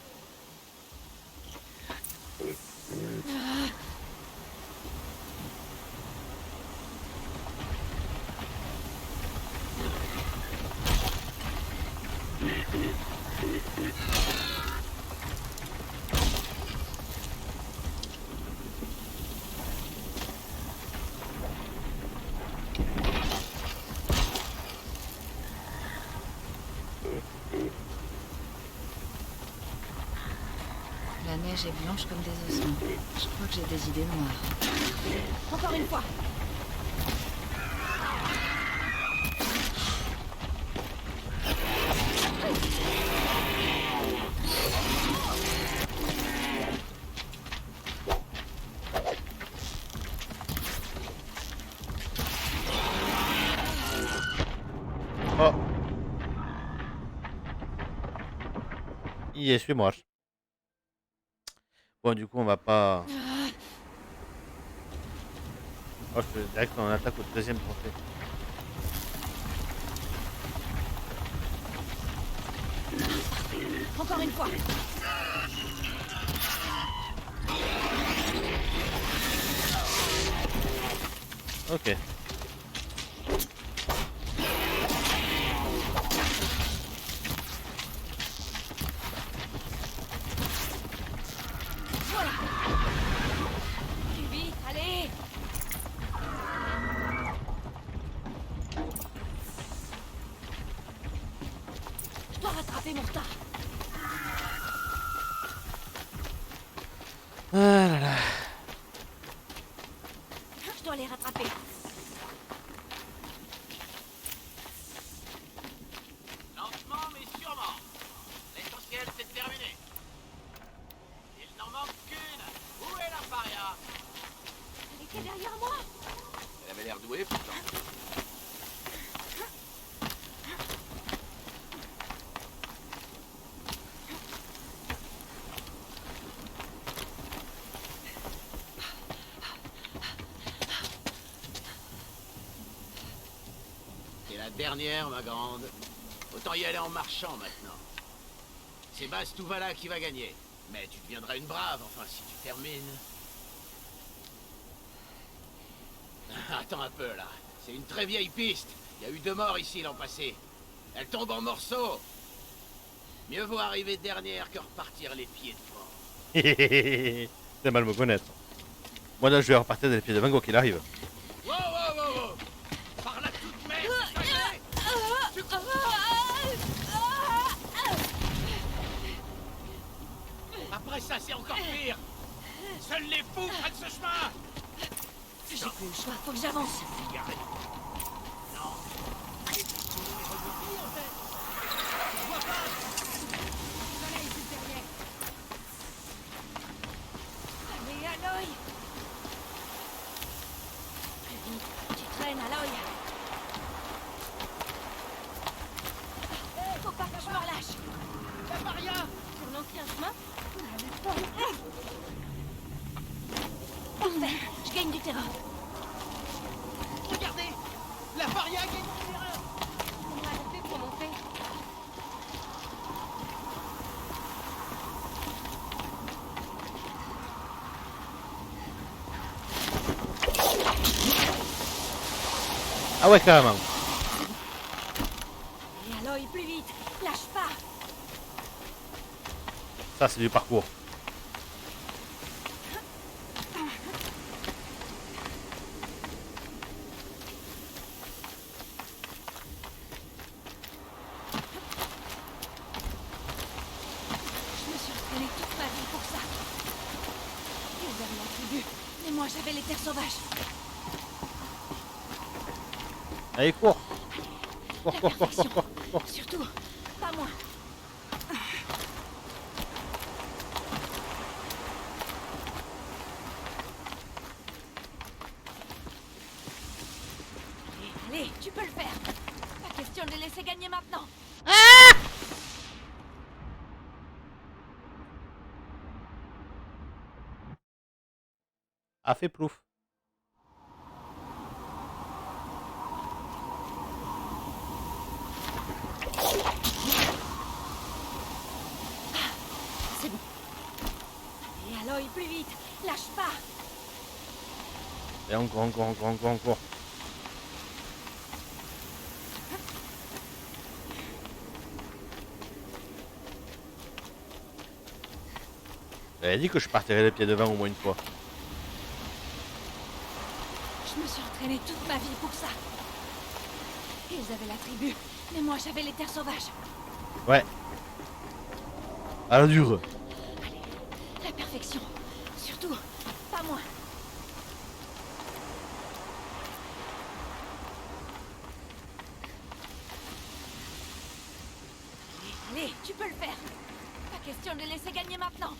La neige est blanche comme des ossements. Je crois que j'ai des idées noires. Encore une fois. Oh. Je suis mort. Bon, du coup, on va pas... Oh, je direct on attaque au deuxième trophée. une fois. Ok. Voilà. Plus vite, allez. Je dois rattraper mon retard. Ah là là. Je dois les rattraper. Lentement mais sûrement. L'essentiel c'est terminé. Il n'en manque qu'une. Où est la paria? Elle était derrière moi. Elle avait l'air douée, pourtant. C'est la dernière, ma grande. Autant y aller en marchant maintenant. C'est Bastouvala qui va gagner. Mais tu deviendras une brave, enfin, si tu termines. Attends un peu, là. C'est une très vieille piste. Il y a eu 2 morts ici l'an passé. Elle tombe en morceaux. Mieux vaut arriver dernière que repartir les pieds devant. C'est mal me connaître. Moi là je vais repartir des pieds de Van Gogh qu'il arrive. Wow, wow, wow, wow. Par la toute merde, après ça, c'est encore pire. Seuls les fous prennent ce chemin. J'ai plus le choix, faut que j'avance. Cigarette. Non. Allez, Aloy. Très vite, tu traînes, Aloy. Faut pas que je me relâche. La paria. Sur l'ancien chemin. Parfait, je gagne du terrain. Regardez. La paria gagne du terrain. Comment elle a fait pour monter? Ah ouais carrément. Et Aloy, plus vite, lâche pas. Ça c'est du parcours. Je me suis entraînée toute ma vie pour ça. Ils avaient la tribu, mais moi j'avais les terres sauvages. Allez cours. Cours, La cours, cours, perfection. cours, cours, cours. Surtout, pas moi. Allez, tu peux le faire. Pas question de les laisser gagner maintenant. A fait plouf. C'est bon. Et Aloy, plus vite, lâche pas. Et encore, encore, encore, encore, encore. J'avais dit que je partirais les pieds devant au moins une fois. Je me suis entraînée toute ma vie pour ça. Ils avaient la tribu, mais moi j'avais les terres sauvages. Ouais. À la dure. La perfection. Surtout, pas moi. Allez, tu peux le faire. Pas question de les laisser gagner maintenant.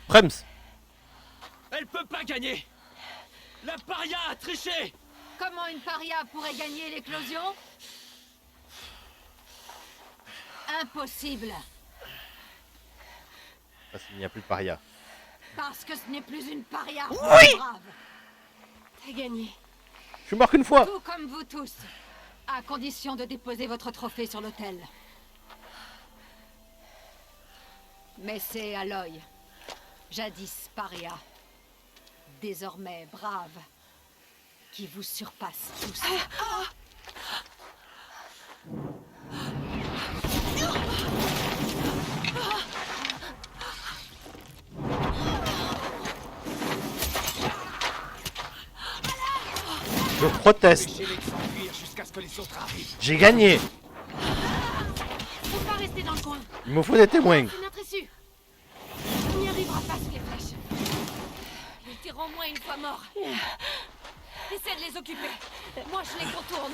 Prems. Elle peut pas gagner. La paria a triché. Comment une paria pourrait gagner l'éclosion? Impossible. Parce qu'il n'y a plus de paria. Parce que ce n'est plus une paria. Oui. Brave. T'as gagné. Je suis mort qu'une fois. Tout comme vous tous. À condition de déposer votre trophée sur l'autel. Mais c'est Aloy. Jadis paria. Désormais brave. Qui vous surpasse tous. Je proteste. J'ai gagné. Faut pas rester dans le coin. Il me faut des témoins. C'est notre issue. On n'y arrivera pas sous les flèches. Ils tireront moins une fois morts. Essaie de les occuper. Moi, je les contourne.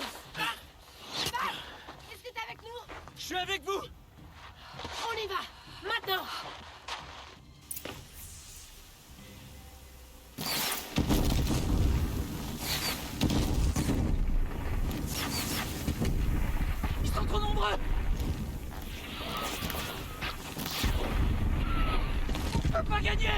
Est-ce que t'es avec nous? Je suis avec vous. On y va. Maintenant. Ils sont trop nombreux. On peut pas gagner.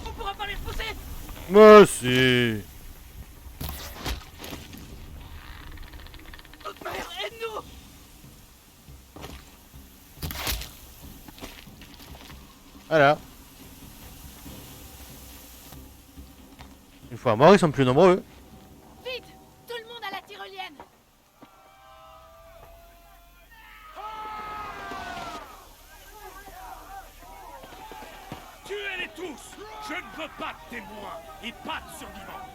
On pourra pas les repousser. Mais si. Notre mère, aide-nous. Voilà. Une fois morts, ils sont plus nombreux. Vite. Tout le monde à la tyrolienne. Tuez-les tous. Je ne veux pas de témoins et pas de survivants.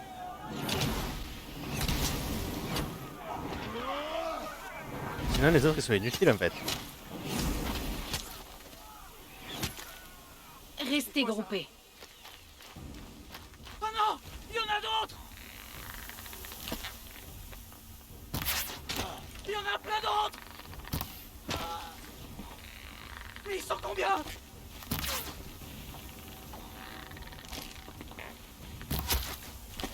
Sinon, les autres, ils sont inutiles en fait. Restez groupés. Oh non, il y en a d'autres. Il y en a plein d'autres. Mais ils sont combien?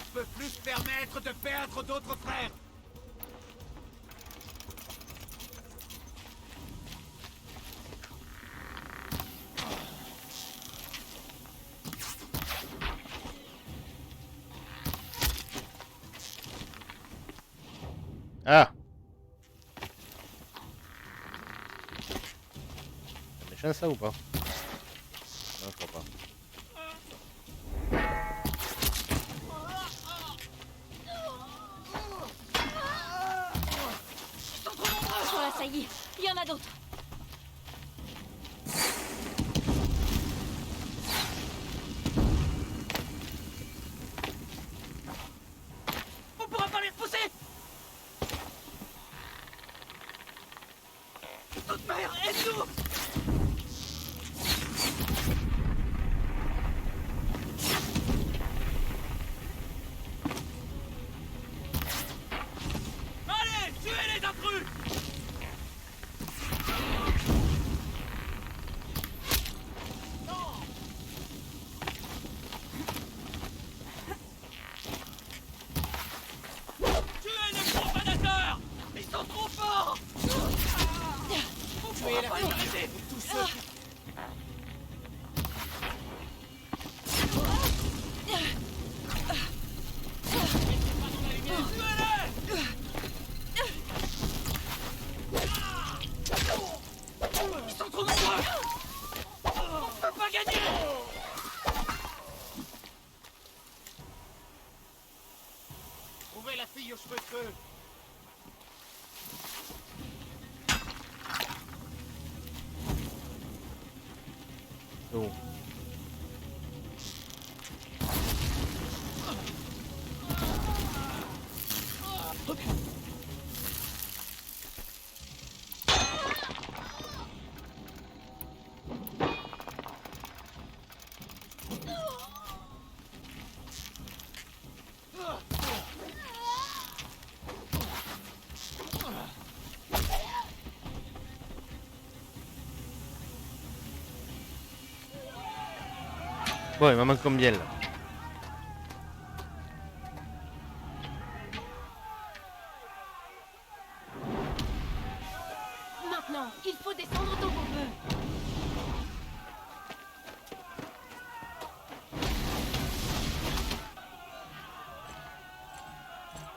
On peut plus se permettre de perdre d'autres frères. Ah. C'est méchant ça ou pas? Non, je crois pas. Sur la saillie, il y en a d'autres. On pourra pas les repousser. Notre mère, aide-nous. Allez, tuez les intrus. Tuez les profanateurs. Ils sont trop forts. On pourra pas les arrêter. Tous ceux qui... Ils sont trop nombreux. On peut pas gagner. Trouvez la fille aux cheveux de feu. Oh. Bon, il m'en manque combien là? Maintenant, il faut descendre tant qu'on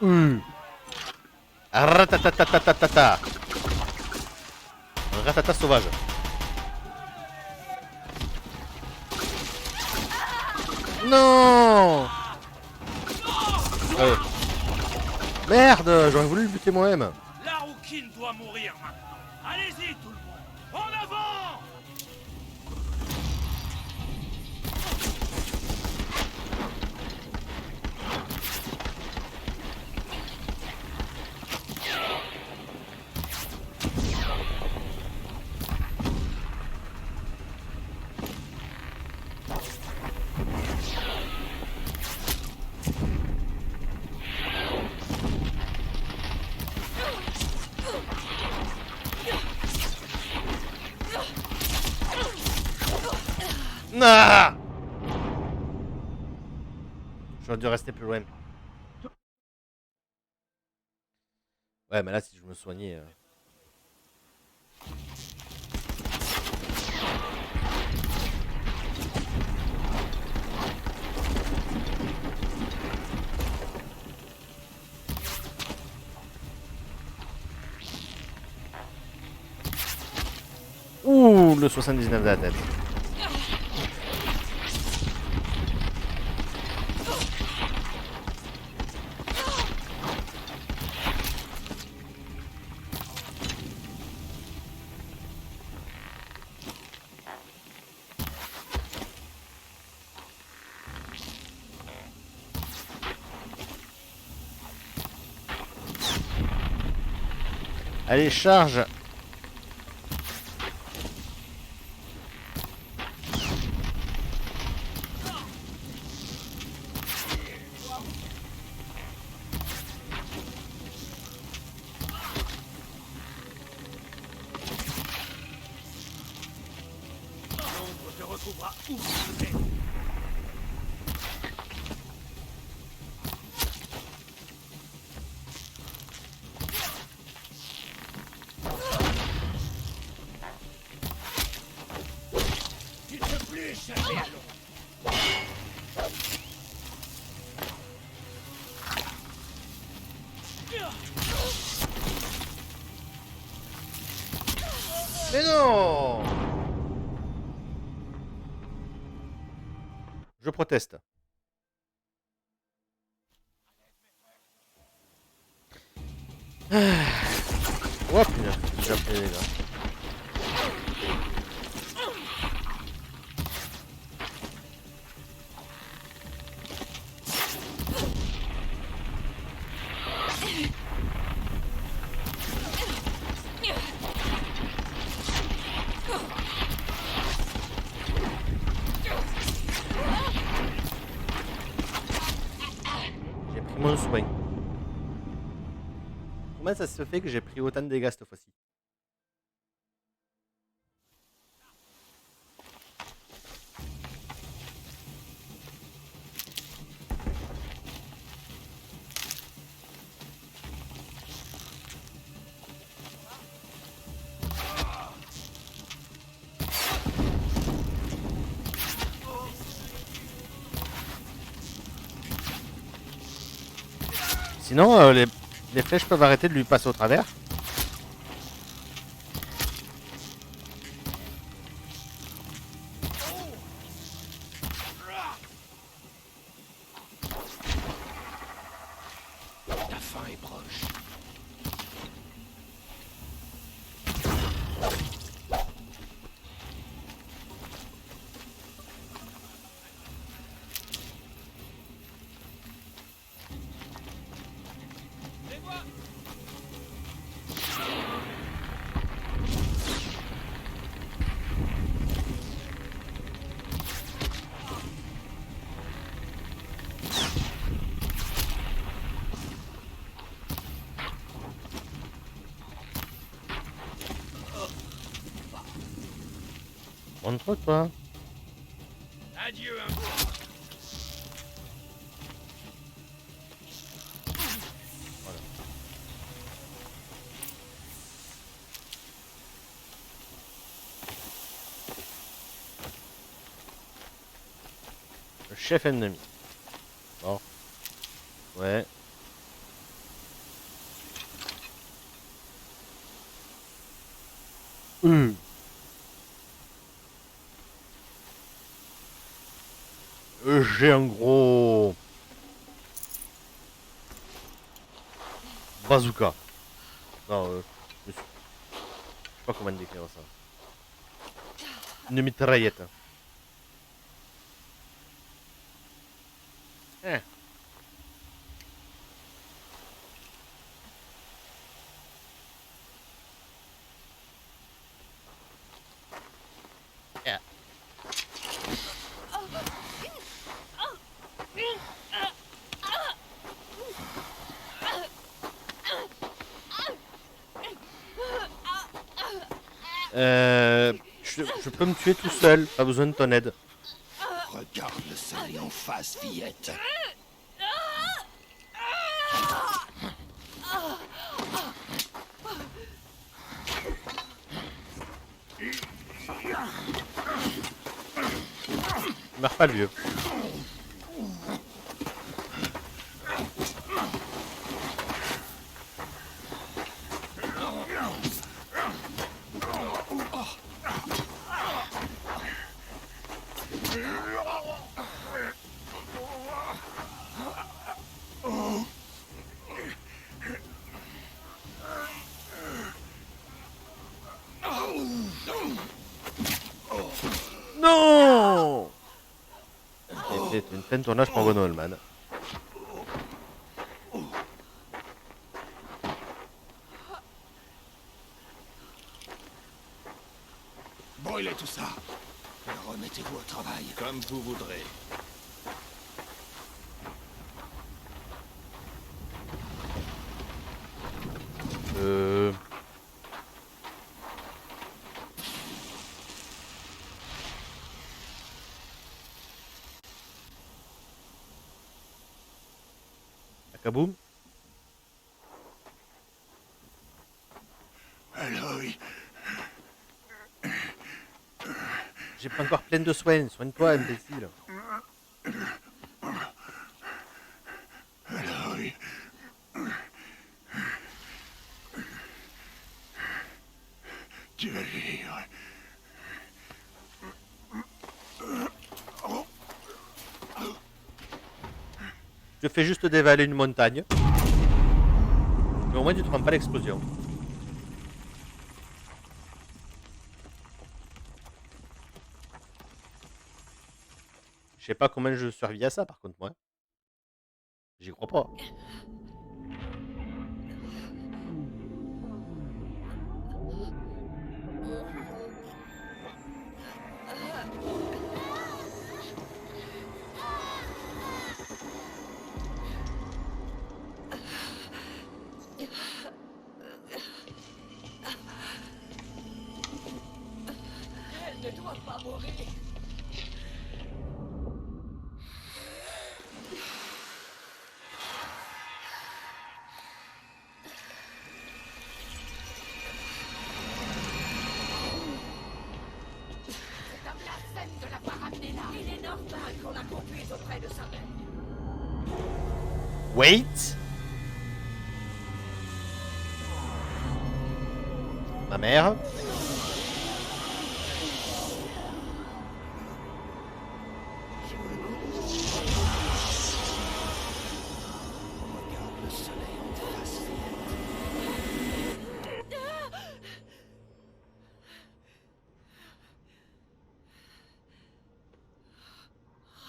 peut. Ratatatatata. Ratata sauvage. Non. Merde, j'aurais voulu le buter moi-même. La rouquine doit mourir maintenant. Allez-y tout le monde. En avant! Ah, j'aurais dû rester plus loin. Ouais, mais là, si je me soignais... Ouh, le 79 de la tête. Allez, charge. L'ombre te retrouvera où tu es. Tu ne peux plus échapper à l'ombre. Mais non! Je proteste. Oh putain, j'ai déjà pris les gars. J'ai pris mon soin. Comment ça se fait que j'ai pris autant de dégâts cette fois-ci? Sinon, les flèches peuvent arrêter de lui passer au travers. Ta fin est proche. Montre-toi. Adieu, un... Voilà. Le chef ennemi. Bon. Ouais. J'ai un gros bazooka. Non, je sais pas comment décrire ça. Une mitraillette. Eh. Yeah. Je peux me tuer tout seul, pas besoin de ton aide. Regarde le soleil en face, fillette. Meurs pas le vieux. Non! C'était une peine tournage pour Von Holman. Brûlez tout ça. Et remettez-vous au travail. Comme vous voudrez. Kaboum. Aloy. J'ai pas encore plein de soins. Soigne-toi, imbécile. Aloy. Tu vas vivre. Je fais juste dévaler une montagne. Mais au moins tu te prends pas l'explosion. Je sais pas comment je survis à ça par contre moi. J'y crois pas. Elle ne doit pas mourir. C'est un blasphème de l'avoir ramené là. Il est normal qu'on la conduise auprès de sa mère. Wait. Ma mère.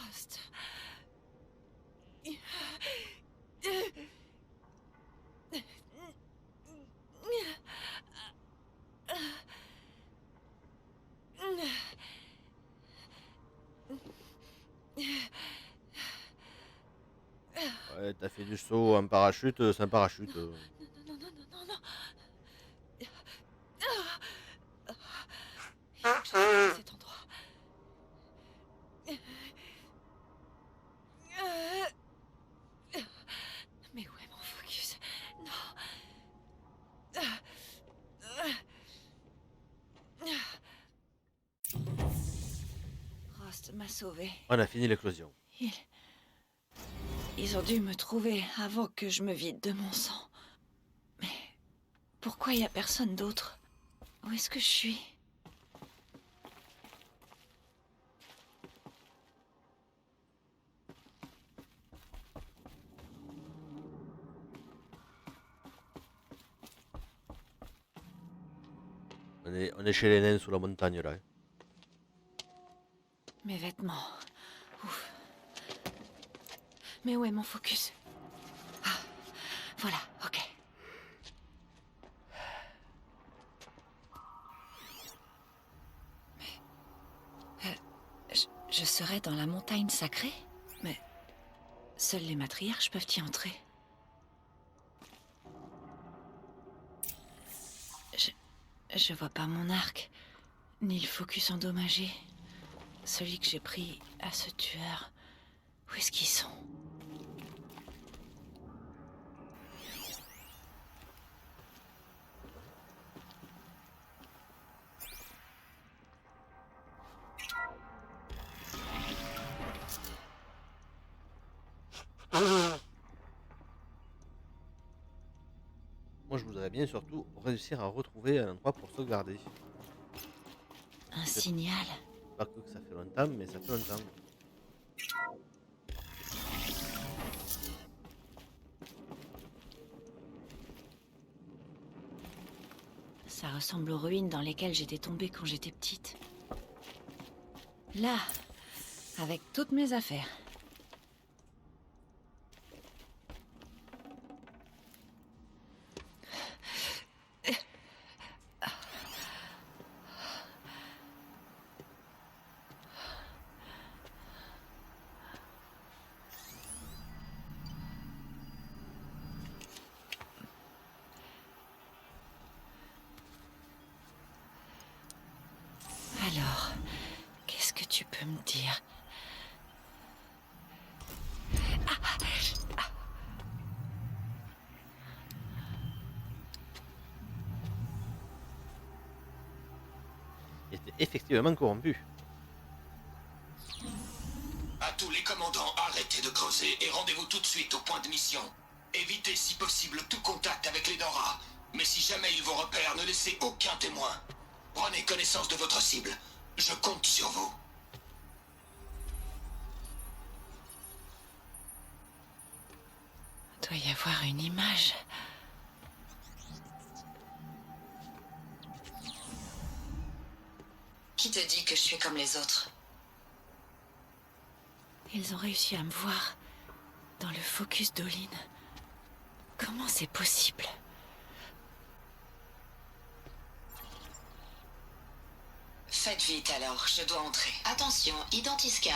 Rust. Ouais, t'as fait du saut en parachute, c'est un parachute. Non, non, non, non, non. Il faut que je quitte cet endroit. Frost m'a sauvée. On a fini l'éclosion. Ils ont dû me trouver avant que je me vide de mon sang. Mais pourquoi il n'y a personne d'autre? Où est-ce que je suis? On est chez les nains sous la montagne là. Mes vêtements. Ouf. Mais où est mon focus? Ah, voilà, ok. Mais... je serais dans la montagne sacrée? Mais... seuls les matriarches peuvent y entrer. Je vois pas mon arc, ni le focus endommagé. Celui que j'ai pris à ce tueur. Où est-ce qu'ils sont? Moi, je voudrais bien surtout réussir à retrouver un endroit pour sauvegarder. Un signal. Pas que ça fait longtemps, mais ça fait longtemps. Ça ressemble aux ruines dans lesquelles j'étais tombée quand j'étais petite. Là, avec toutes mes affaires. Alors, qu'est-ce que tu peux me dire? Il était effectivement corrompu. À tous les commandants, arrêtez de creuser et rendez-vous tout de suite au point de mission. Évitez si possible tout contact avec les Dora. Mais si jamais ils vous repèrent, ne laissez aucun témoin. Prenez connaissance de votre cible. Je compte sur vous. Il doit y avoir une image. Qui te dit que je suis comme les autres? Ils ont réussi à me voir dans le focus d'Olin. Comment c'est possible? Faites vite alors, je dois entrer. Attention, identiscan.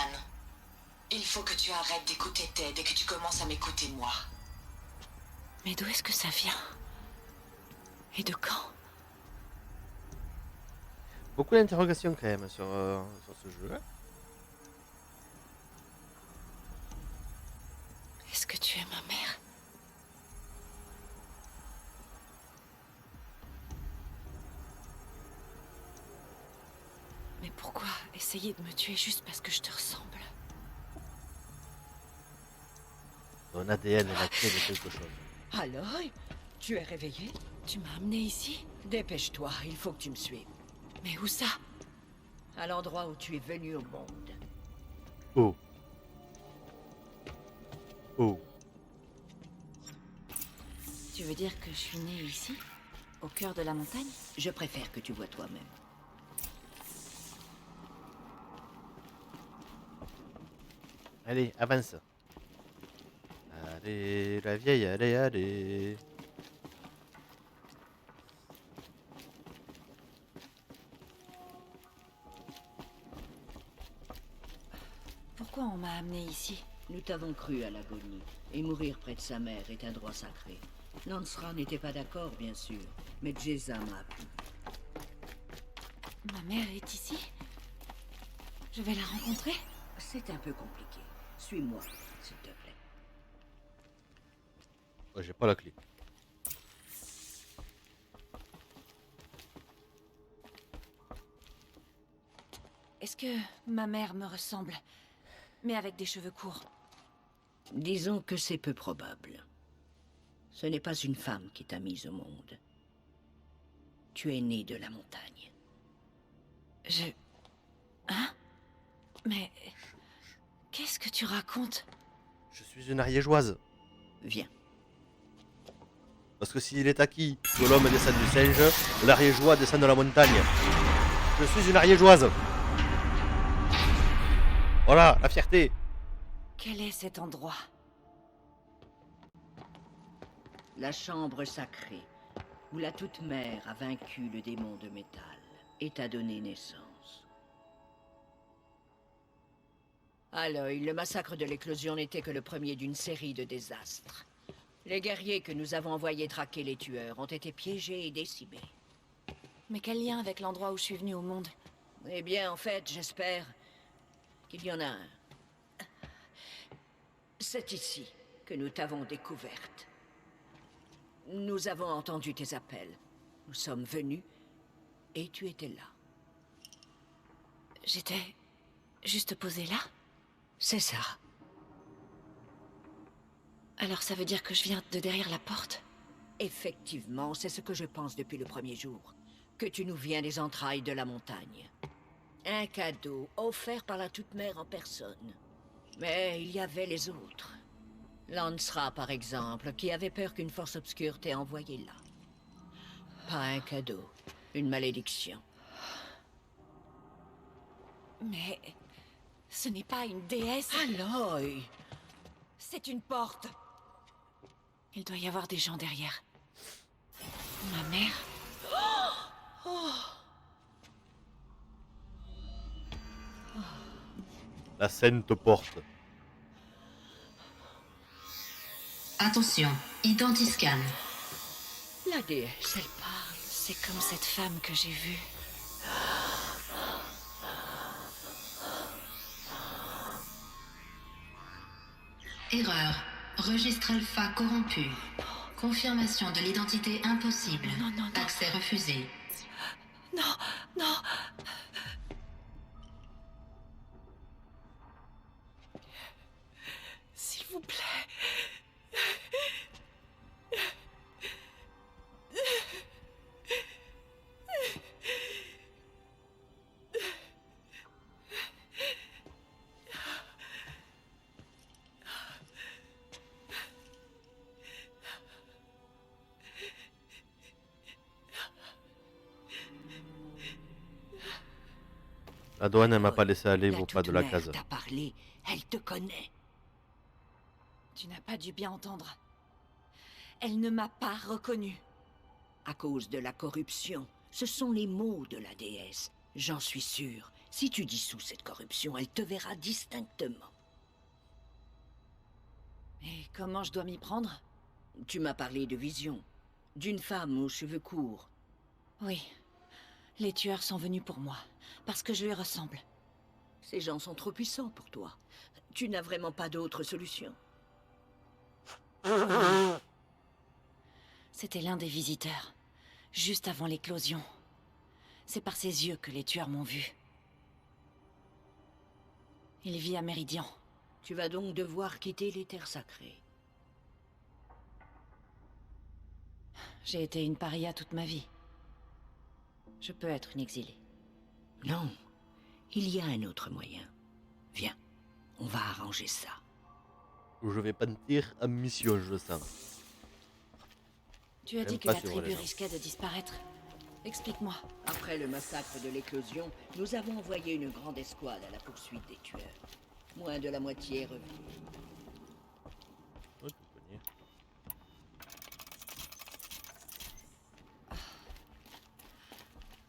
Il faut que tu arrêtes d'écouter Ted et que tu commences à m'écouter moi. Mais d'où est-ce que ça vient? Et de quand? Beaucoup d'interrogations quand même sur ce jeu. Est-ce que tu es ma mère? Mais pourquoi essayer de me tuer juste parce que je te ressemble? Ton ADN est la clé de quelque chose. Alors, tu es réveillé? Tu m'as amené ici? Dépêche-toi, il faut que tu me suives. Mais où ça? À l'endroit où tu es venu au monde. Oh. Oh. Tu veux dire que je suis née ici? Au cœur de la montagne? Je préfère que tu vois toi-même. Allez, avance. Allez, la vieille, allez, allez. Pourquoi on m'a amené ici? Nous t'avons cru à l'agonie, et mourir près de sa mère est un droit sacré. Lancera n'était pas d'accord, bien sûr, mais Jeza m'a appris. Ma mère est ici? Je vais la rencontrer? C'est un peu compliqué. Suis-moi, s'il te plaît. Oh, j'ai pas la clé. est-ce que ma mère me ressemble, mais avec des cheveux courts? Disons que c'est peu probable. Ce n'est pas une femme qui t'a mise au monde. Tu es né de la montagne. Hein? Mais... qu'est-ce que tu racontes? Je suis une ariégeoise. Viens. Parce que s'il est acquis que l'homme descend du singe, l'ariégeois descend de la montagne. Je suis une ariégeoise. Voilà, la fierté. Quel est cet endroit? La chambre sacrée, où la Toute-Mère a vaincu le démon de métal et t'a donné naissance. Aloy, le massacre de l'éclosion n'était que le premier d'une série de désastres. Les guerriers que nous avons envoyés traquer les tueurs ont été piégés et décimés. Mais quel lien avec l'endroit où je suis venue au monde? Eh bien, en fait, j'espère qu'il y en a un. C'est ici que nous t'avons découverte. Nous avons entendu tes appels. Nous sommes venus et tu étais là. J'étais juste posée là? C'est ça. Alors ça veut dire que je viens de derrière la porte? Effectivement, c'est ce que je pense depuis le premier jour. Que tu nous viens des entrailles de la montagne. Un cadeau offert par la Toute-Mère en personne. Mais il y avait les autres. Lancera, par exemple, qui avait peur qu'une force obscure t'ait envoyé là. Pas un cadeau, une malédiction. Mais... ce n'est pas une déesse. Aloy! C'est une porte. Il doit y avoir des gens derrière. Ma mère... La sainte porte. Attention, identiscan. La déesse, elle parle. C'est comme cette femme que j'ai vue. Erreur. Registre alpha corrompu. Confirmation de l'identité impossible. Non, non, non. Accès refusé. Non, non. S'il vous plaît. La douane, elle m'a pas laissé aller au pas de la case. T'a parlé, elle te connaît. Tu n'as pas dû bien entendre. Elle ne m'a pas reconnue. À cause de la corruption, ce sont les mots de la déesse. J'en suis sûr. Si tu dissous cette corruption, elle te verra distinctement. Et comment je dois m'y prendre? Tu m'as parlé de vision. D'une femme aux cheveux courts. Oui. Les tueurs sont venus pour moi. Parce que je lui ressemble. Ces gens sont trop puissants pour toi. Tu n'as vraiment pas d'autre solution. C'était l'un des visiteurs. Juste avant l'éclosion. C'est par ses yeux que les tueurs m'ont vu. Il vit à Méridian. Tu vas donc devoir quitter les terres sacrées. J'ai été une paria toute ma vie. Je peux être une exilée. Non, il y a un autre moyen. Viens, on va arranger ça. Je vais partir en mission, je le sens. Tu as dit que la tribu risquait de disparaître. Explique-moi. Après le massacre de l'éclosion, nous avons envoyé une grande escouade à la poursuite des tueurs. Moins de la moitié est revenue.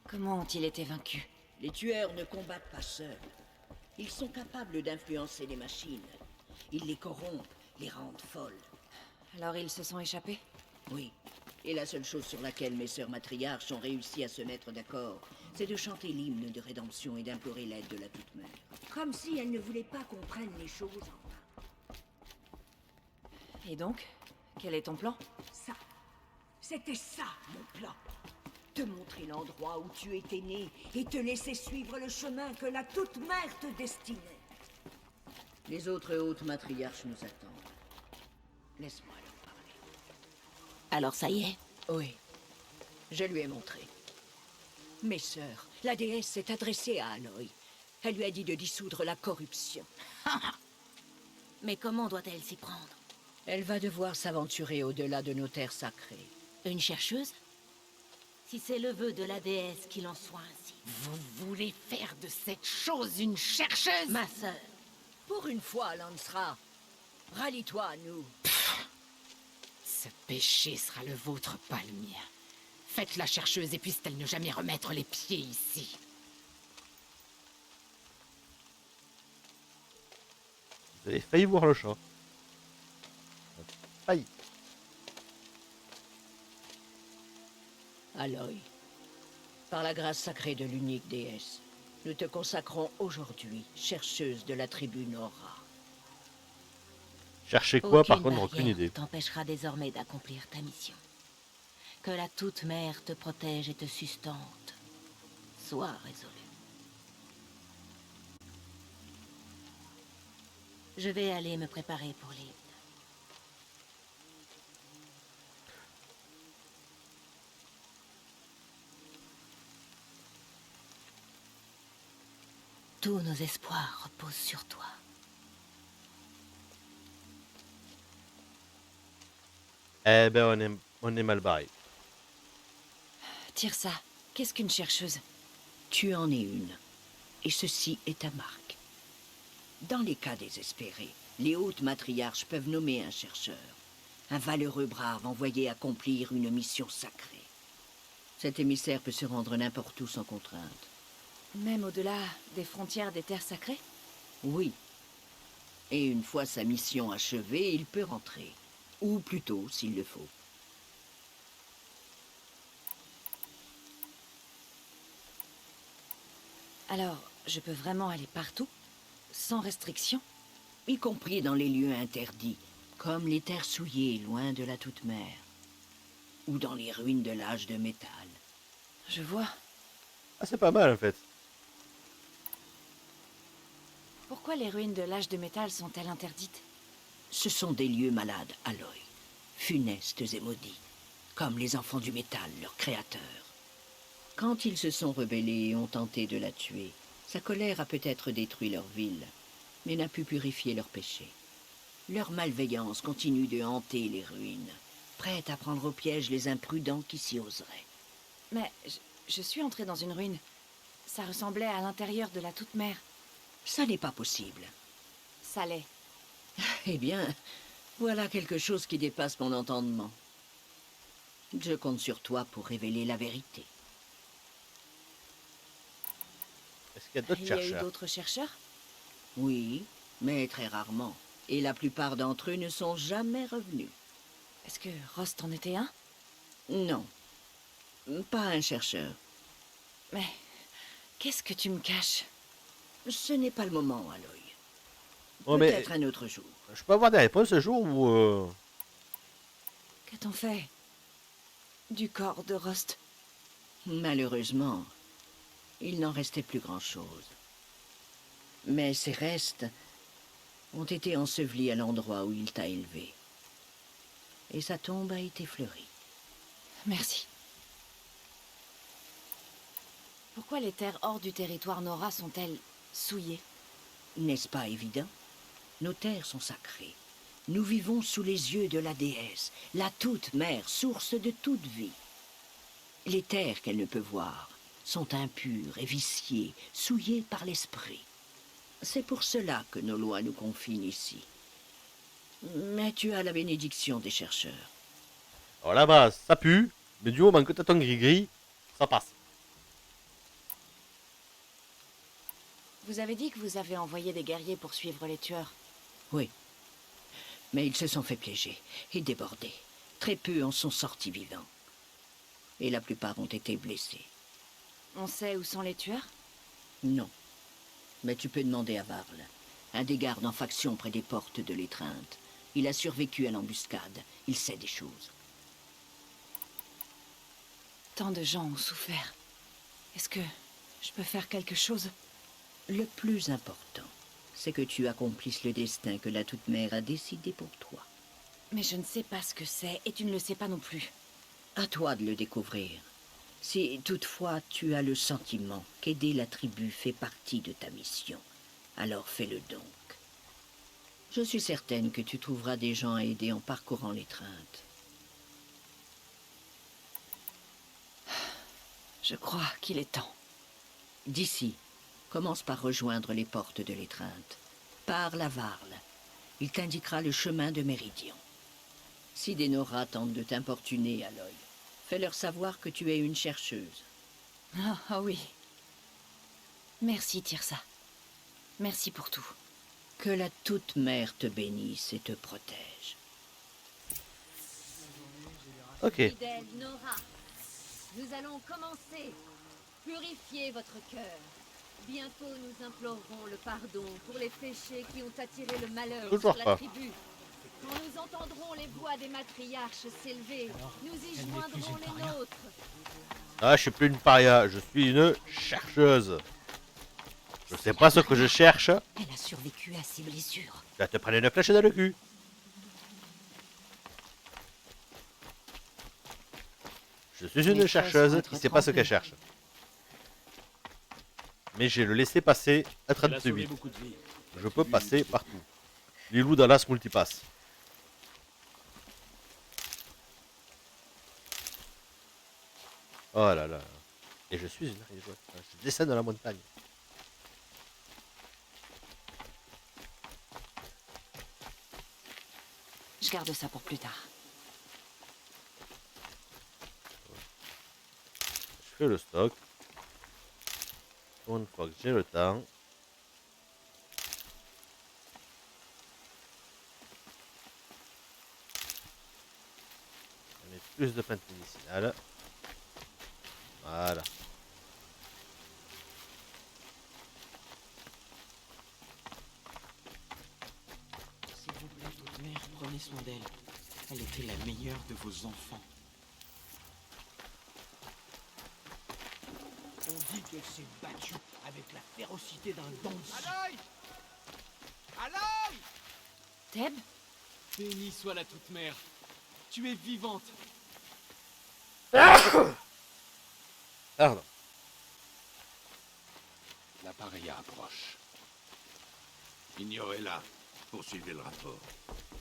Comment ont-ils été vaincus? Les tueurs ne combattent pas seuls. Ils sont capables d'influencer les machines. Ils les corrompent, les rendent folles. Alors ils se sont échappés? Oui. Et la seule chose sur laquelle mes sœurs matriarches ont réussi à se mettre d'accord, c'est de chanter l'hymne de rédemption et d'implorer l'aide de la Toute-Mère. Comme si elles ne voulaient pas qu'on prenne les choses en main. Et donc, quel est ton plan? Ça. C'était ça, mon plan. te montrer l'endroit où tu étais né et te laisser suivre le chemin que la Toute-Mère te destinait. Les autres hautes matriarches nous attendent. Laisse-moi leur parler. Alors ça y est? Oui, je lui ai montré. Mes sœurs, la déesse s'est adressée à Aloy. Elle lui a dit de dissoudre la corruption. Mais comment doit-elle s'y prendre? Elle va devoir s'aventurer au-delà de nos terres sacrées. Une chercheuse? Si c'est le vœu de la déesse qu'il en soit ainsi. Vous voulez faire de cette chose une chercheuse? Ma sœur. Pour une fois, Lansra, rallie-toi à nous. Ce péché sera le vôtre, pas le mien. Faites la chercheuse et puisse-t-elle ne jamais remettre les pieds ici. Vous avez failli voir le chat. Failli. Aloy, par la grâce sacrée de l'unique déesse, nous te consacrons aujourd'hui, chercheuse de la tribu Nora. Chercher quoi, par Aucune contre, aucune barrière idée. t'empêchera désormais d'accomplir ta mission. Que la Toute-Mère te protège et te sustente. Sois résolu. Je vais aller me préparer pour l'hymne. Tous nos espoirs reposent sur toi. Eh ben, on est mal barré. Tire ça. Qu'est-ce qu'une chercheuse? Tu en es une, et ceci est ta marque. Dans les cas désespérés, les hautes matriarches peuvent nommer un chercheur, un valeureux brave envoyé accomplir une mission sacrée. Cet émissaire peut se rendre n'importe où sans contrainte. Même au-delà des frontières des terres sacrées? Oui. Et une fois sa mission achevée, il peut rentrer. Ou plutôt, s'il le faut. Alors, je peux vraiment aller partout? Sans restriction? Y compris dans les lieux interdits, comme les terres souillées loin de la Toute-Mère. Ou dans les ruines de l'âge de métal. Je vois. Ah, c'est pas mal, en fait. Pourquoi les ruines de l'âge de métal sont-elles interdites? Ce sont des lieux malades, Aloy. Funestes et maudits. Comme les enfants du métal, leur créateur. Quand ils se sont rebellés et ont tenté de la tuer, sa colère a peut-être détruit leur ville, mais n'a pu purifier leurs péchés. Leur malveillance continue de hanter les ruines, prête à prendre au piège les imprudents qui s'y oseraient. Mais je suis entrée dans une ruine. Ça ressemblait à l'intérieur de la Toute-Mère. Ça n'est pas possible. Ça l'est. Eh bien, voilà quelque chose qui dépasse mon entendement. Je compte sur toi pour révéler la vérité. Est-ce qu'il y a d'autres Il y a eu chercheurs? d'autres chercheurs? Oui, mais très rarement. Et la plupart d'entre eux ne sont jamais revenus. Est-ce que Rost en était un? Non. Pas un chercheur. Mais qu'est-ce que tu me caches? Ce n'est pas le moment, Aloy. Oh, mais Peut-être un autre jour. je peux avoir des réponses ce jour ou... Qu'a-t-on fait du corps de Rost? Malheureusement, il n'en restait plus grand-chose. Mais ses restes ont été ensevelis à l'endroit où il t'a élevé. Et sa tombe a été fleurie. Merci. Pourquoi les terres hors du territoire Nora sont-elles souillées? N'est-ce pas évident? Nos terres sont sacrées. Nous vivons sous les yeux de la déesse, la Toute-Mère, source de toute vie. Les terres qu'elle ne peut voir sont impures et viciées, souillées par l'esprit. C'est pour cela que nos lois nous confinent ici. Mais tu as la bénédiction des chercheurs. Alors là-bas, ça pue, mais du moment que t'as ton gris-gris, ça passe. Vous avez dit que vous avez envoyé des guerriers pour suivre les tueurs. Oui. Mais ils se sont fait piéger et déborder. Très peu en sont sortis vivants. Et la plupart ont été blessés. On sait où sont les tueurs? Non. Mais tu peux demander à Varl, un des gardes en faction près des portes de l'étreinte. Il a survécu à l'embuscade. Il sait des choses. Tant de gens ont souffert. Est-ce que je peux faire quelque chose? Le plus important, c'est que tu accomplisses le destin que la Toute-Mère a décidé pour toi. Mais je ne sais pas ce que c'est, et tu ne le sais pas non plus. À toi de le découvrir. Si toutefois tu as le sentiment qu'aider la tribu fait partie de ta mission, alors fais-le donc. Je suis certaine que tu trouveras des gens à aider en parcourant l'étreinte. Je crois qu'il est temps. D'ici, commence par rejoindre les portes de l'étreinte. Parle à Varl. Il t'indiquera le chemin de Méridian. Si des Nora tentent de t'importuner, Aloy, fais-leur savoir que tu es une chercheuse. Ah oui. Merci, Tirsa. Merci pour tout. Que la Toute-Mère te bénisse et te protège. Ok. Fidèle Nora, nous allons commencer. Purifiez votre cœur. Bientôt nous implorerons le pardon pour les péchés qui ont attiré le malheur Toujours sur la pas. tribu. Quand nous entendrons les voix des matriarches s'élever, nous y joindrons les nôtres. Ah, je suis plus une paria, je suis une chercheuse. Je sais pas ce que je cherche. Elle a survécu à ses blessures. Tu vas te prendre une flèche dans le cul. Je suis une chercheuse qui sait pas ce qu'elle cherche. Mais j'ai le laissé passer à 38. Je peux passer partout. Lilou Dallas multipass. Oh là là. Et je suis une arrivée. Je descends dans la montagne. Je garde ça pour plus tard. Je fais le stock. Une fois que j'ai le temps. On met plus de plantes médicinales. Voilà. S'il vous plaît, Toute-Mère, prenez soin d'elle. Elle était la meilleure de vos enfants. On dit qu'elle s'est battue avec la férocité d'un danse. Aloy! Aloy! Theb? Béni soit la Toute-Mère. Tu es vivante. Pardon. La paria approche. Ignorez-la. Poursuivez le rapport.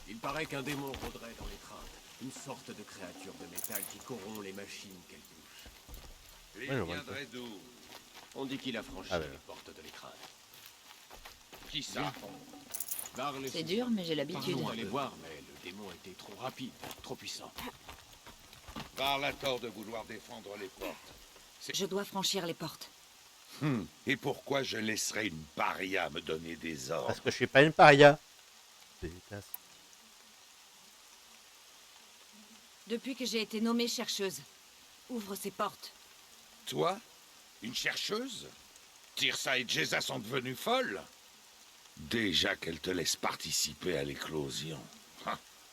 Il paraît qu'un démon rôderait dans l'étreinte. Une sorte de créature de métal qui corrompt les machines qu'elle touche. Il viendrait d'où? On dit qu'il a franchi Ah ouais. les portes de l'étreinte. Qui ça? C'est dur, mais j'ai l'habitude. Pardon, allez voir, mais le démon était trop rapide, trop puissant. Varl a tort de vouloir défendre les portes. Je dois franchir les portes. Et pourquoi je laisserais une paria me donner des ordres? Parce que je suis pas une paria. Dégueulasse. Depuis que j'ai été nommée chercheuse, ouvre ces portes. Toi? Une chercheuse? Tirsa et Jeza sont devenues folles? Déjà qu'elles te laissent participer à l'éclosion.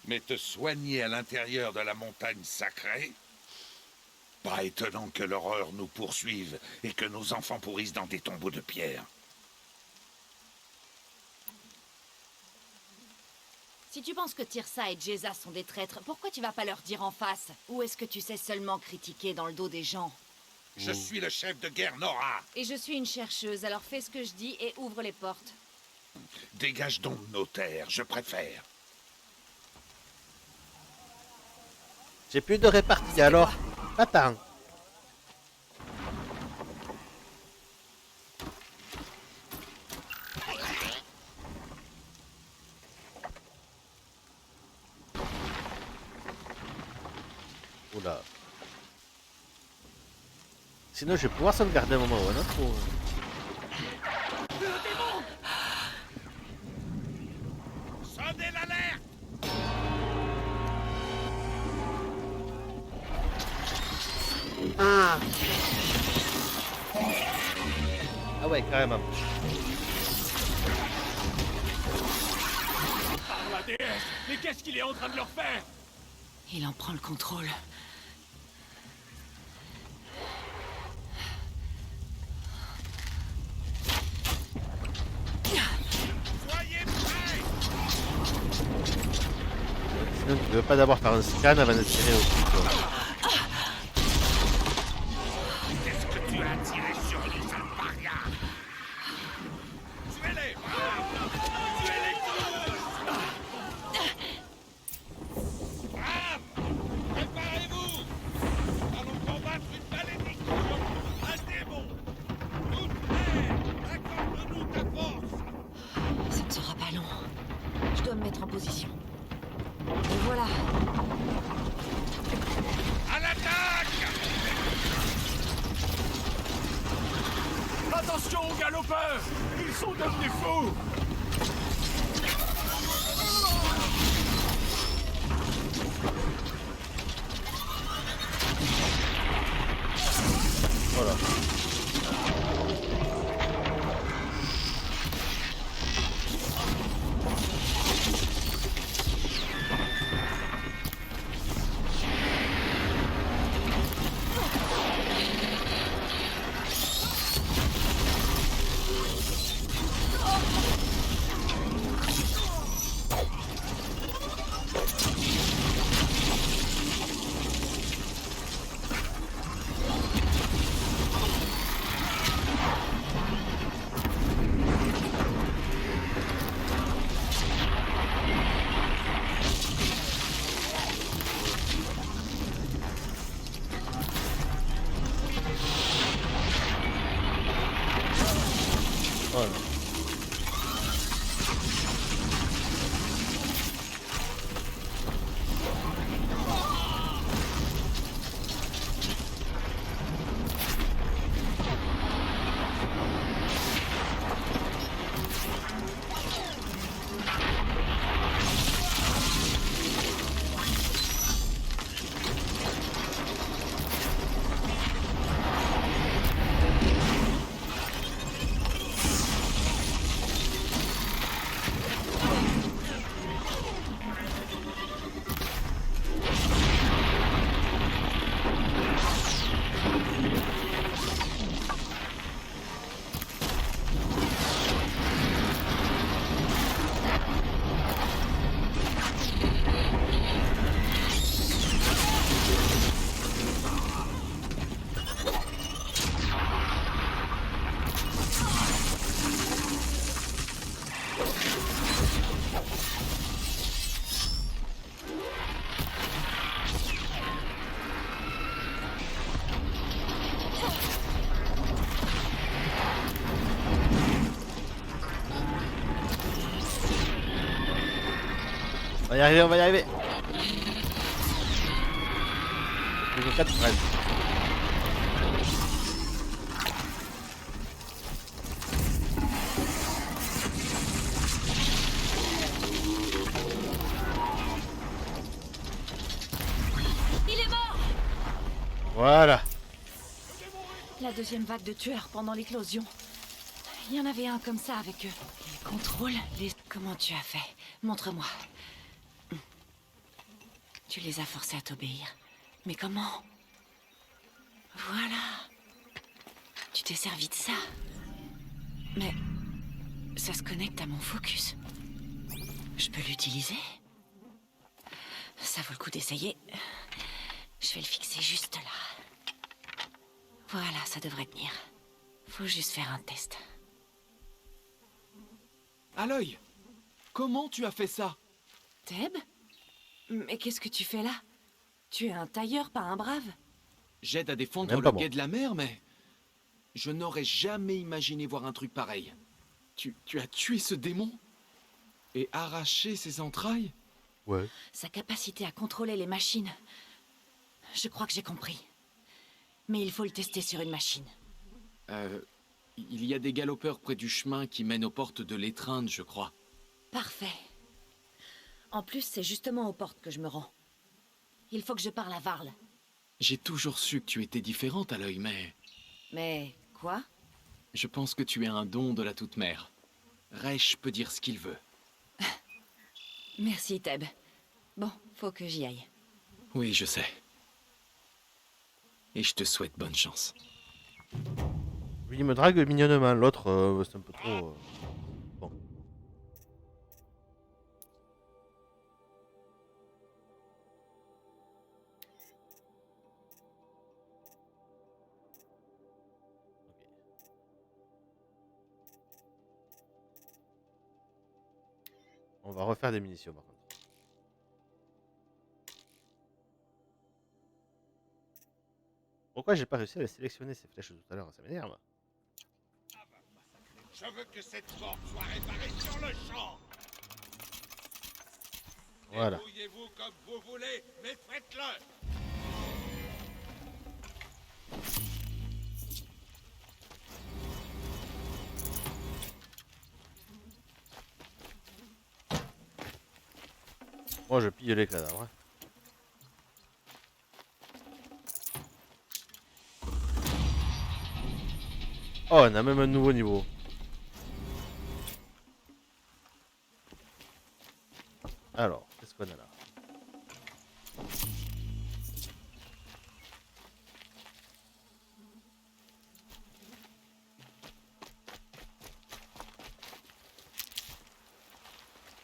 Mais te soigner à l'intérieur de la montagne sacrée? Pas étonnant que l'horreur nous poursuive et que nos enfants pourrissent dans des tombeaux de pierre. Si tu penses que Tirsa et Jeza sont des traîtres, pourquoi tu vas pas leur dire en face? Ou est-ce que tu sais seulement critiquer dans le dos des gens? Je suis le chef de guerre Nora. Et je suis une chercheuse, alors fais ce que je dis et ouvre les portes. Dégage donc de nos terres, je préfère. J'ai plus de répartie alors. Attends. Oula. Sinon je vais pouvoir sauvegarder un moment ou un autre. Sonnez l'alerte! Ah ouais, carrément. La déesse! Mais qu'est-ce qu'il est en train de leur faire? Il en prend le contrôle. Sinon, tu veux pas d'abord faire un scan avant de tirer au-dessus, quoi. Qu'est-ce que tu as tiré sur nous, sale paria? Tuez-les! Tuez-les tous! Brave! Préparez-vous! Nous allons combattre une malédiction, un démon! Toute terre, accorde-nous ta force! Ça ne sera pas long. Je dois me mettre en position. Et voilà. À l'attaque! Attention aux galopeurs! Ils sont devenus fous! Voilà. Voilà. On va y arriver, on va y arriver. Niveau 4 fraises. Il est mort! Voilà. La deuxième vague de tueurs pendant l'éclosion. Il y en avait un comme ça avec eux. Ils contrôlent les... Comment tu as fait? Montre-moi. Tu les as forcés à t'obéir. Mais comment? Voilà. Tu t'es servi de ça. Mais ça se connecte à mon focus. Je peux l'utiliser? Ça vaut le coup d'essayer. Je vais le fixer juste là. Voilà, ça devrait tenir. Faut juste faire un test. Aloy, comment tu as fait ça? Theb? Mais qu'est-ce que tu fais là? Tu es un tailleur, pas un brave. J'aide à défendre Même le pas moi. guet de la mer, mais... Je n'aurais jamais imaginé voir un truc pareil. Tu as tué ce démon? Et arraché ses entrailles? Ouais. Sa capacité à contrôler les machines. Je crois que j'ai compris. Mais il faut le tester sur une machine. Il y a des galopeurs près du chemin qui mènent aux portes de l'étreinte, je crois. Parfait. En plus, c'est justement aux portes que je me rends. Il faut que je parle à Varl. J'ai toujours su que tu étais différente, Aloy, mais... Mais quoi? Je pense que tu es un don de la Toute-Mère. Reich peut dire ce qu'il veut. Merci, Theb. Bon, faut que j'y aille. Oui, je sais. Et je te souhaite bonne chance. Lui, il me drague mignonnement. L'autre, c'est un peu trop... Bon. On va refaire des munitions par contre. Pourquoi j'ai pas réussi à sélectionner ces flèches tout à l'heure? Ça m'énerve. Je veux que cette porte soit réparée sur le champ. Voilà. Débrouillez-vous comme vous voulez, mais faites-le. Moi je pille les cadavres. Hein. Oh, on a même un nouveau niveau. Alors, qu'est-ce qu'on a là?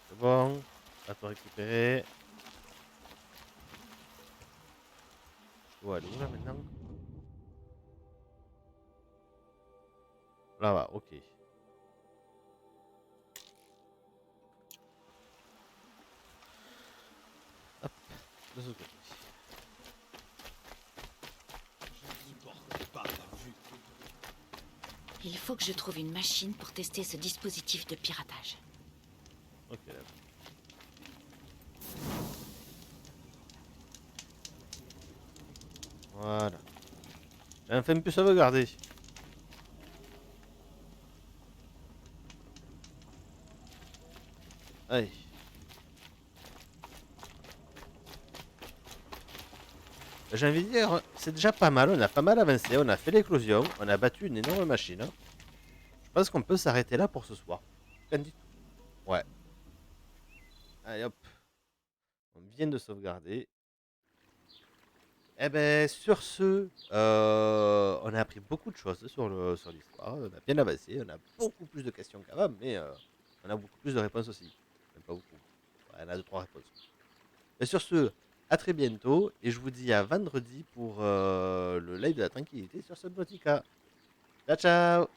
C'est bon, à te récupérer. Je dois aller où là maintenant? Là-bas, ok. Hop, de ce côté. Il faut que je trouve une machine pour tester ce dispositif de piratage. Ok, là. Voilà. J'ai enfin pu sauvegarder. Allez. J'ai envie de dire, c'est déjà pas mal, on a pas mal avancé, on a fait l'éclosion, on a battu une énorme machine. Je pense qu'on peut s'arrêter là pour ce soir. Qu'en dites-vous? Ouais. Allez hop. On vient de sauvegarder. Eh ben sur ce, on a appris beaucoup de choses sur l'histoire, on a bien avancé, on a beaucoup plus de questions qu'avant, mais on a beaucoup plus de réponses aussi. Même pas beaucoup. Ouais, on a 2-3 réponses. Et sur ce, à très bientôt, et je vous dis à vendredi pour le live de la tranquillité sur Subnautica. Ciao ciao.